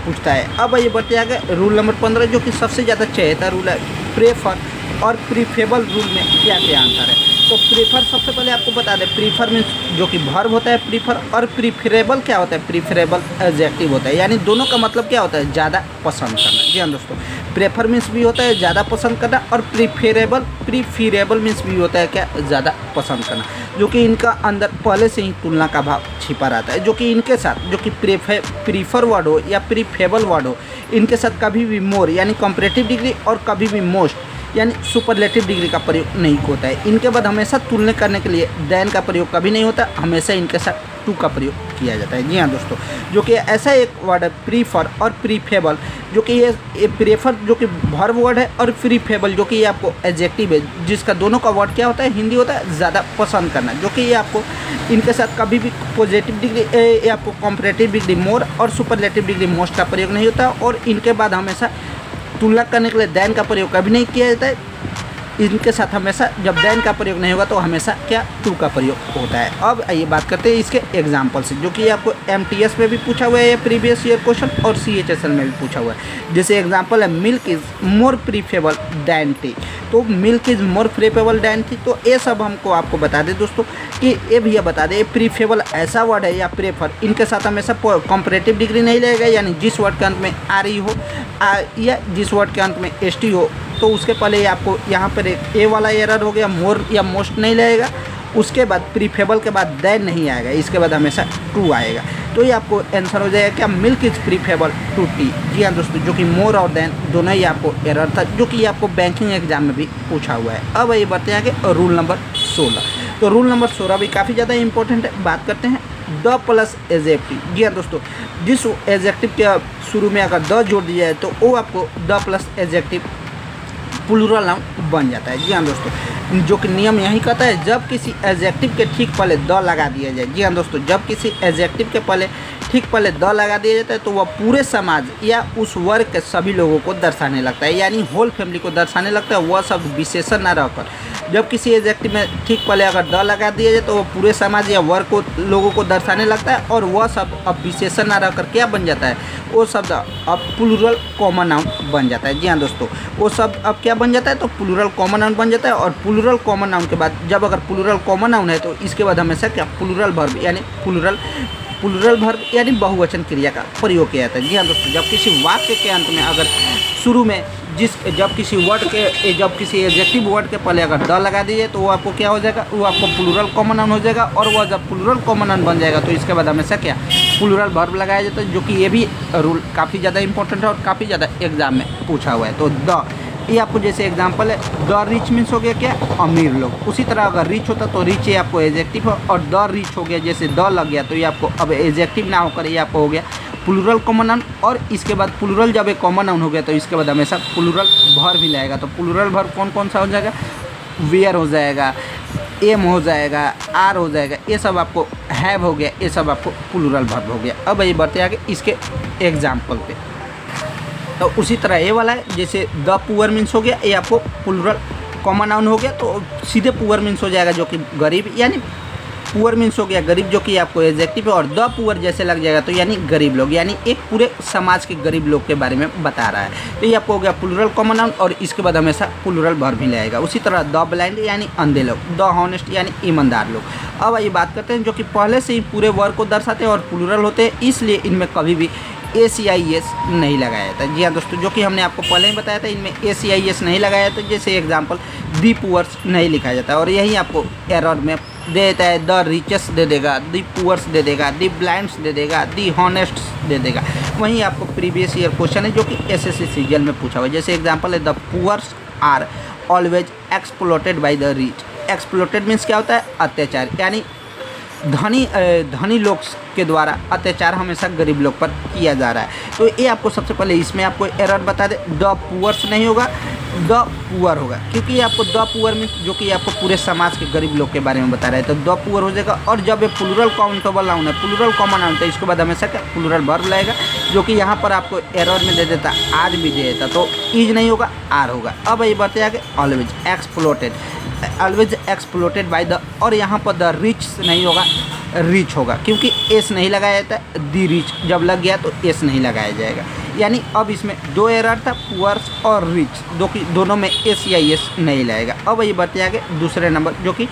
पूछता है। अब ये बढ़ते आगे रूल नंबर 15 जो कि सबसे ज़्यादा चहेता रूल है, प्रेफर और प्रीफेबल रूल में क्या क्या आंसर है। तो प्रीफर सबसे पहले आपको बता दें, प्रीफर मीन्स जो कि वर्ब होता है प्रीफर, और प्रीफरेबल क्या होता है, प्रीफरेबल एडजेक्टिव होता है, यानी दोनों का मतलब क्या होता है, ज़्यादा पसंद करना। जी हाँ दोस्तों, प्रेफर मीन्स भी होता है ज़्यादा पसंद करना और प्रीफरेबल मीन्स भी होता है क्या, ज़्यादा पसंद करना, जो कि इनका अंदर पहले से ही तुलना का भाव छिपा रहता है। जो कि इनके साथ जो कि प्रीफर वर्ड हो या प्रीफेबल वर्ड हो, इनके साथ कभी भी मोर यानी कंपैरेटिव डिग्री और कभी भी मोस्ट यानी सुपरलेटिव डिग्री का प्रयोग नहीं होता है। इनके बाद हमेशा तुलना करने के लिए देन का प्रयोग कभी नहीं होता, हमेशा इनके साथ टू का प्रयोग किया जाता है। जी हाँ दोस्तों, जो कि ऐसा एक वर्ड है प्रीफर और प्रीफेबल, जो कि ये प्रेफर जो कि वर्ब वर्ड है और प्रीफेबल जो कि ये आपको एडजेक्टिव है, जिसका दोनों का वर्ड क्या होता है, हिंदी होता है ज़्यादा पसंद करना। जो कि ये आपको इनके साथ कभी भी पॉजिटिव डिग्री ये आपको कंपैरेटिव डिग्री मोर और सुपरलेटिव डिग्री मोस्ट का प्रयोग नहीं होता, और इनके बाद हमेशा तुलना करने के लिए देन का प्रयोग कभी नहीं किया जाता है। इनके साथ हमेशा जब देन का प्रयोग नहीं होगा तो हमेशा क्या, टू का प्रयोग होता है। अब आइए बात करते हैं इसके एग्जाम्पल से, जो कि आपको एमटीएस में भी पूछा हुआ है प्रीवियस ईयर क्वेश्चन और सीएचएसएल में भी पूछा हुआ है। जैसे एग्जाम्पल है milk is more preferable than tea, तो milk is more preferable than tea. तो ये सब हमको आपको बता दें दोस्तों कि ये भैया बता दें प्रीफेबल ऐसा वर्ड है या प्रेफर, इनके साथ हमेशा कंपैरेटिव डिग्री नहीं लगेगा, यानी जिस वर्ड के अंत में आ रही हो या जिस वर्ड के अंत में एसटी हो तो उसके पहले आपको यहाँ पर एक ए वाला एरर हो गया, मोर या मोस्ट नहीं लगेगा। उसके बाद प्रीफेबल के बाद देन नहीं आएगा, इसके बाद हमेशा टू आएगा। तो ये आपको आंसर हो जाएगा क्या, मिल्क इज प्रीफेबल टू टी। जी हाँ दोस्तों, जो कि मोर और देन दोनों ही आपको एरर था, जो कि आपको बैंकिंग एग्जाम में भी पूछा हुआ है। अब ये बढ़ते हैं आगे रूल नंबर 16। तो रूल नंबर 16 भी काफ़ी ज़्यादा इंपॉर्टेंट है। बात करते हैं द प्लस एडजेक्टिव। जी हाँ दोस्तों, जिस एडजेक्टिव के शुरू में अगर द जोड़ दिया जाए तो वो आपको the plus adjective plural noun बन जाता है। जी हाँ दोस्तों, जो कि नियम यही कहता है जब किसी एडजेक्टिव के ठीक पहले द लगा दिया जाए। जी हाँ दोस्तों, जब किसी एडजेक्टिव के पहले ठीक पहले द लगा दिया जाता है तो वह पूरे समाज या उस वर्ग के सभी लोगों को दर्शाने लगता है, यानी होल फैमिली को दर्शाने लगता है, वह शब्द विशेषण न रहकर। जब किसी एडजेक्टिव में ठीक पहले अगर द लगा दिया जाए तो वह पूरे समाज या वर्ग को लोगों को दर्शाने लगता है, और वह शब्द अब विशेषण न रहकर क्या बन जाता है, वो शब्द अब प्लूरल कॉमन नाउन बन जाता है। जी हाँ दोस्तों, वो शब्द अब क्या बन जाता है, तो प्लूरल कॉमन नाउन बन जाता है। और प्लूरल कॉमन नाउन के बाद जब अगर प्लूरल कॉमन नाउन है तो इसके बाद हमेशा क्या, प्लूरल वर्ब यानी प्लूरल वर्ब यानी बहुवचन क्रिया का प्रयोग किया जाता है। जी हाँ दोस्तों, जब किसी वाक्य के अंत में अगर शुरू में जब किसी एडजेक्टिव वर्ड के पहले अगर द लगा दीजिए तो वो आपको क्या हो जाएगा, वो आपको प्लूरल कॉमन नाउन हो जाएगा। और वह जब प्लूरल कॉमन नाउन बन जाएगा तो इसके बाद हमेशा क्या, प्लूरल वर्ब लगाया जाता है, जो कि ये भी रूल काफ़ी ज़्यादा इंपॉर्टेंट है और काफ़ी ज़्यादा एग्जाम में पूछा हुआ है। तो द ये आपको जैसे एग्जांपल है, द रिच मीन्स हो गया क्या, अमीर लोग। उसी तरह अगर रिच होता तो रिच ये आपको एडजेक्टिव हो, और द रिच हो गया जैसे द लग गया तो ये आपको अब एडजेक्टिव ना होकर ये आपको हो गया प्लूरल कॉमन नाउन। और इसके बाद प्लूरल जब एक कॉमन नाउन हो गया तो इसके बाद हमेशा प्लूरल वर्ब ही लाएगा। तो प्लूरल वर्ब कौन कौन सा हो जाएगा, वेयर हो जाएगा, एम हो जाएगा, आर हो जाएगा, ये सब आपको हैव हो गया, ये सब आपको प्लूरल वर्ब हो गया। अब ये बढ़ते आगे इसके एग्जाम्पल पे। तो उसी तरह ये वाला है, जैसे द पुअर मीन्स हो गया, ये आपको प्लूरल कॉमन नाउन हो गया, तो सीधे पुअर मीन्स हो जाएगा जो कि गरीब, यानी पुअर मीन्स हो गया गरीब, जो कि आपको एडजेक्टिव है, और द पुअर जैसे लग जाएगा तो यानी गरीब लोग, यानी एक पूरे समाज के गरीब लोग के बारे में बता रहा है। तो ये आपको हो गया प्लूरल कॉमन नाउन, और इसके बाद हमेशा प्लूरल वर्ब भी आएगा। उसी तरह द ब्लाइंड यानी अंधे लोग, द हॉनेस्ट यानी ईमानदार लोग। अब आइए बात करते हैं जो कि पहले से ही पूरे वर्ग को दर्शाते हैं और प्लूरल होते हैं, इसलिए इनमें कभी भी ACIS नहीं लगाया जाता। जी हाँ दोस्तों, जो कि हमने आपको पहले ही बताया था, इनमें ACIS नहीं लगाया जाता। जैसे एग्जांपल दी पुअर्स नहीं लिखा जाता, और यही आपको एरर में दे देता है। द रिचेस्ट दे देगा, दी पुअर्स दे देगा, दी ब्लाइंड्स दे देगा, दी हॉनेस्ट दे देगा। वहीं आपको प्रीवियस ईयर क्वेश्चन है जो कि SSC सीजीएल में पूछा हुआ है। जैसे एग्जाम्पल है the poors are always exploited by the rich. Exploited means क्या होता है? अत्याचार, यानी धनी लोग के द्वारा अत्याचार हमेशा गरीब लोग पर किया जा रहा है। तो ये आपको सबसे पहले इसमें आपको एरर बता दे, द पुअर्स नहीं होगा, द पुअर होगा, क्योंकि ये आपको द पुअर मीन्स जो कि आपको पूरे समाज के गरीब लोग के बारे में बता रहा है, तो द पुअर हो जाएगा। और जब ये प्लूरल काउंटेबल नाउन है, प्लूरल कॉमन नाउन, तो इसके बाद हमेशा क्या प्लूरल वर्ब लाएगा, जो कि यहाँ पर आपको एरर में दे देता, आज भी दे देता, तो इज नहीं होगा, आर होगा। अब ये बढ़ते आगे, always एक्सप्लॉटेड, always exploited by the, और यहाँ पर द रिच नहीं होगा, रिच होगा, क्योंकि एस नहीं लगाया जाता है। दी रिच जब लग गया तो एस नहीं लगाया जाएगा। यानी अब इसमें दो एरर था, पुअर्स और रिच, दोनों में ACIS नहीं लगेगा। अब ये बढ़ते आगे दूसरे नंबर, जो कि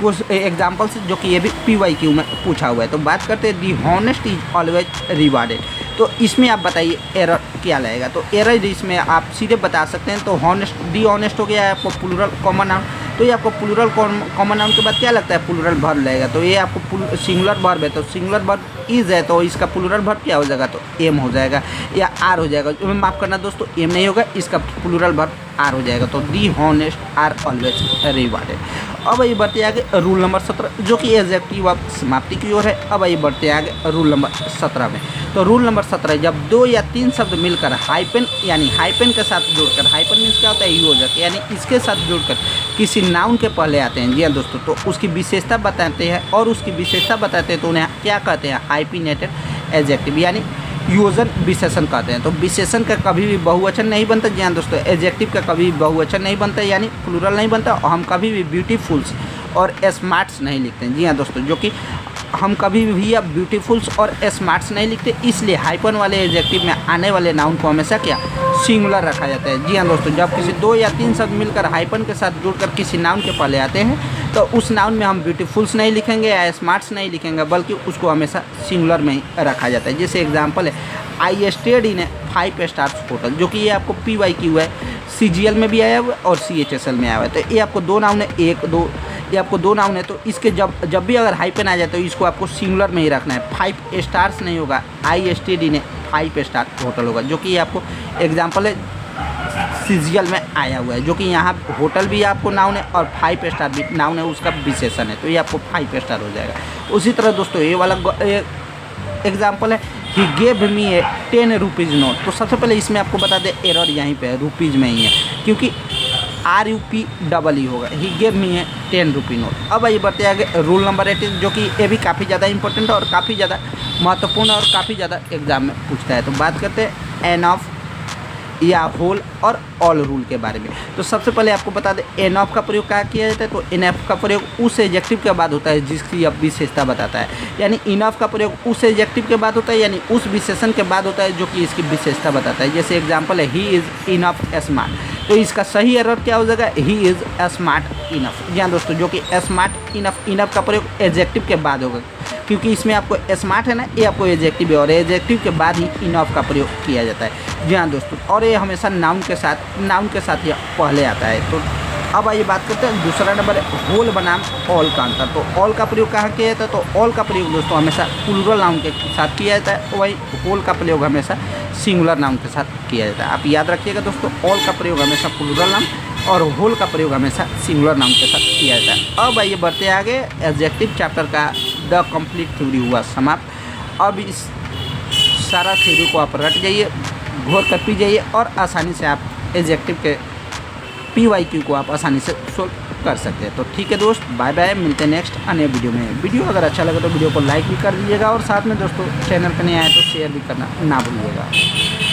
कुछ एग्जाम्पल से, जो कि ये भी PYQ में पूछा हुआ है। तो बात करते हैं दी हॉनेस्ट इज ऑलवेज रिवार्डेड। तो इसमें आप बताइए एरर क्या लगेगा? तो एरर इसमें आप सीधे बता सकते हैं। तो हॉनेस्ट, दी ऑनेस्ट हो गया है आपको प्लूरल कॉमन नाउन, तो ये आपको प्लूरल कॉमन नाउन के बाद क्या लगता है? प्लूरल वर्ब लगेगा। तो ये आपको सिंगुलर वर्ब है, तो सिंगुलर वर्ब इज है, तो इसका प्लूरल वर्ब क्या हो जाएगा? तो एम हो जाएगा या आर हो जाएगा। माफ़ करना दोस्तों, एम नहीं होगा, इसका प्लूरल वर्ब आर हो जाएगा। तो दी हॉनेस्ट आर ऑलवेज रिवार्डेड। अब ये बढ़ते आगे रूल नंबर 17, जो कि एडजेक्टिव अब समाप्ति की ओर है। अब ये बढ़ते आगे रूल नंबर 17 में। तो रूल नंबर 17, जब 2 या 3 शब्द मिलकर हाइपन, यानी हाइपन के साथ जुड़कर, हाइपन मीन्स क्या होता है? योजक, यानी इसके साथ जुड़कर किसी नाउन के पहले आते हैं। जी हाँ दोस्तों, तो उसकी विशेषता बताते हैं, और उसकी विशेषता बताते हैं तो उन्हें क्या कहते हैं? हाइपिनेटेड एडजेक्टिव, यानी योजन विशेषण कहते हैं। तो विशेषण का कभी भी बहुवचन नहीं बनता। जी हाँ दोस्तों, एडजेक्टिव का कभी भी बहुवचन नहीं बनता, यानी प्लूरल नहीं बनता। और हम कभी भी ब्यूटीफुल्स और स्मार्ट्स नहीं लिखते हैं। जी हाँ दोस्तों, जो कि हम कभी भी अब ब्यूटीफुल्स और स्मार्ट्स नहीं लिखते, इसलिए हाइपन वाले एडजेक्टिव में आने वाले नाउन को हमेशा क्या? सिंगुलर रखा जाता है। जी हाँ दोस्तों, जब किसी 2 या 3 शब्द मिलकर हाइपन के साथ जुड़कर किसी नाउन के पहले आते हैं, तो उस नाउन में हम ब्यूटीफुल्स नहीं लिखेंगे या स्मार्ट्स नहीं लिखेंगे, बल्कि उसको हमेशा सिंगुलर में ही रखा जाता है। जैसे एग्जांपल है, I stayed in A 5 stars hotel, जो कि ये आपको PYQ है, CGL में भी आया हुआ है और CHSL में आया हुआ है। तो ये आपको 2 नाउन है, 1 2, ये आपको 2 नाउन है, तो इसके जब भी अगर हाइपन आ जाए तो इसको आपको सिंगुलर में ही रखना है। 5 स्टार्स नहीं होगा, I stayed in A 5 star hotel होगा, जो कि ये आपको एग्जाम्पल है CGL में आया हुआ है, जो कि यहाँ होटल भी आपको नाउन है और 5 स्टार भी नाउन है, उसका विशेषण है, तो ये आपको 5 स्टार हो जाएगा। उसी तरह दोस्तों ये वाला एग्जाम्पल है, he gave me A 10 rupees note. तो सबसे पहले इसमें आपको बता दें एरर यहीं पे है, रुपीज़ में ही है, क्योंकि RUPEE होगा। He gave me A 10 rupee note. अब आइए बढ़ते आगे रूल नंबर 18, जो कि ये भी काफ़ी ज़्यादा इंपॉर्टेंट है और काफ़ी ज़्यादा महत्वपूर्ण और काफ़ी ज़्यादा एग्जाम में पूछता है। तो बात करते हैं एन ऑफ या होल और ऑल रूल के बारे में। तो सबसे पहले आपको बता दें एन ऑफ का प्रयोग कहाँ किया जाता है? तो एन ऑफ का प्रयोग उस एडजेक्टिव के बाद होता है जिसकी अब विशेषता बताता है, यानी इन ऑफ का प्रयोग उस एडजेक्टिव के बाद होता है, यानी उस विशेषण के बाद होता है जो कि इसकी विशेषता बताता है। जैसे एग्जाम्पल है, ही इज़ इनफ स्मार्ट, तो इसका सही एरर क्या हो जाएगा? He is smart enough. जी हाँ दोस्तों, जो कि स्मार्ट इनफ का प्रयोग एडजेक्टिव के बाद होगा, क्योंकि इसमें आपको स्मार्ट है ना, ये आपको एडजेक्टिव है और एडजेक्टिव के बाद ही इनफ का प्रयोग किया जाता है। जी हाँ दोस्तों, और ये हमेशा नाउन के साथ ये पहले आता है। तो अब आइए बात करते हैं दूसरा नंबर है होल बनाम ऑल का अंतर। तो ऑल का प्रयोग कहाँ किया जाता है? तो ऑल का प्रयोग दोस्तों हमेशा प्लूरल नाउन के साथ किया जाता है, वही होल का प्रयोग हमेशा सिंगुलर नाउन के साथ किया जाता है। आप याद रखिएगा दोस्तों, ऑल का प्रयोग हमेशा प्लूरल नाउन और होल का प्रयोग हमेशा सिंगुलर नाउन के साथ किया जाता है। अब आइए बढ़ते आगे, एडजेक्टिव चैप्टर का द कंप्लीट थ्योरी हुआ समाप्त। अब इस सारा थ्योरी को आप रट जाइए, घोर कर पी जाइए और आसानी से आप एडजेक्टिव के PYQ को आप आसानी से सोल्व कर सकते हैं। तो ठीक है दोस्त, बाय बाय, मिलते हैं नेक्स्ट अन्य वीडियो में। वीडियो अगर अच्छा लगे तो वीडियो को लाइक भी कर दीजिएगा और साथ में दोस्तों चैनल पर नए आए तो शेयर भी करना ना भूलिएगा।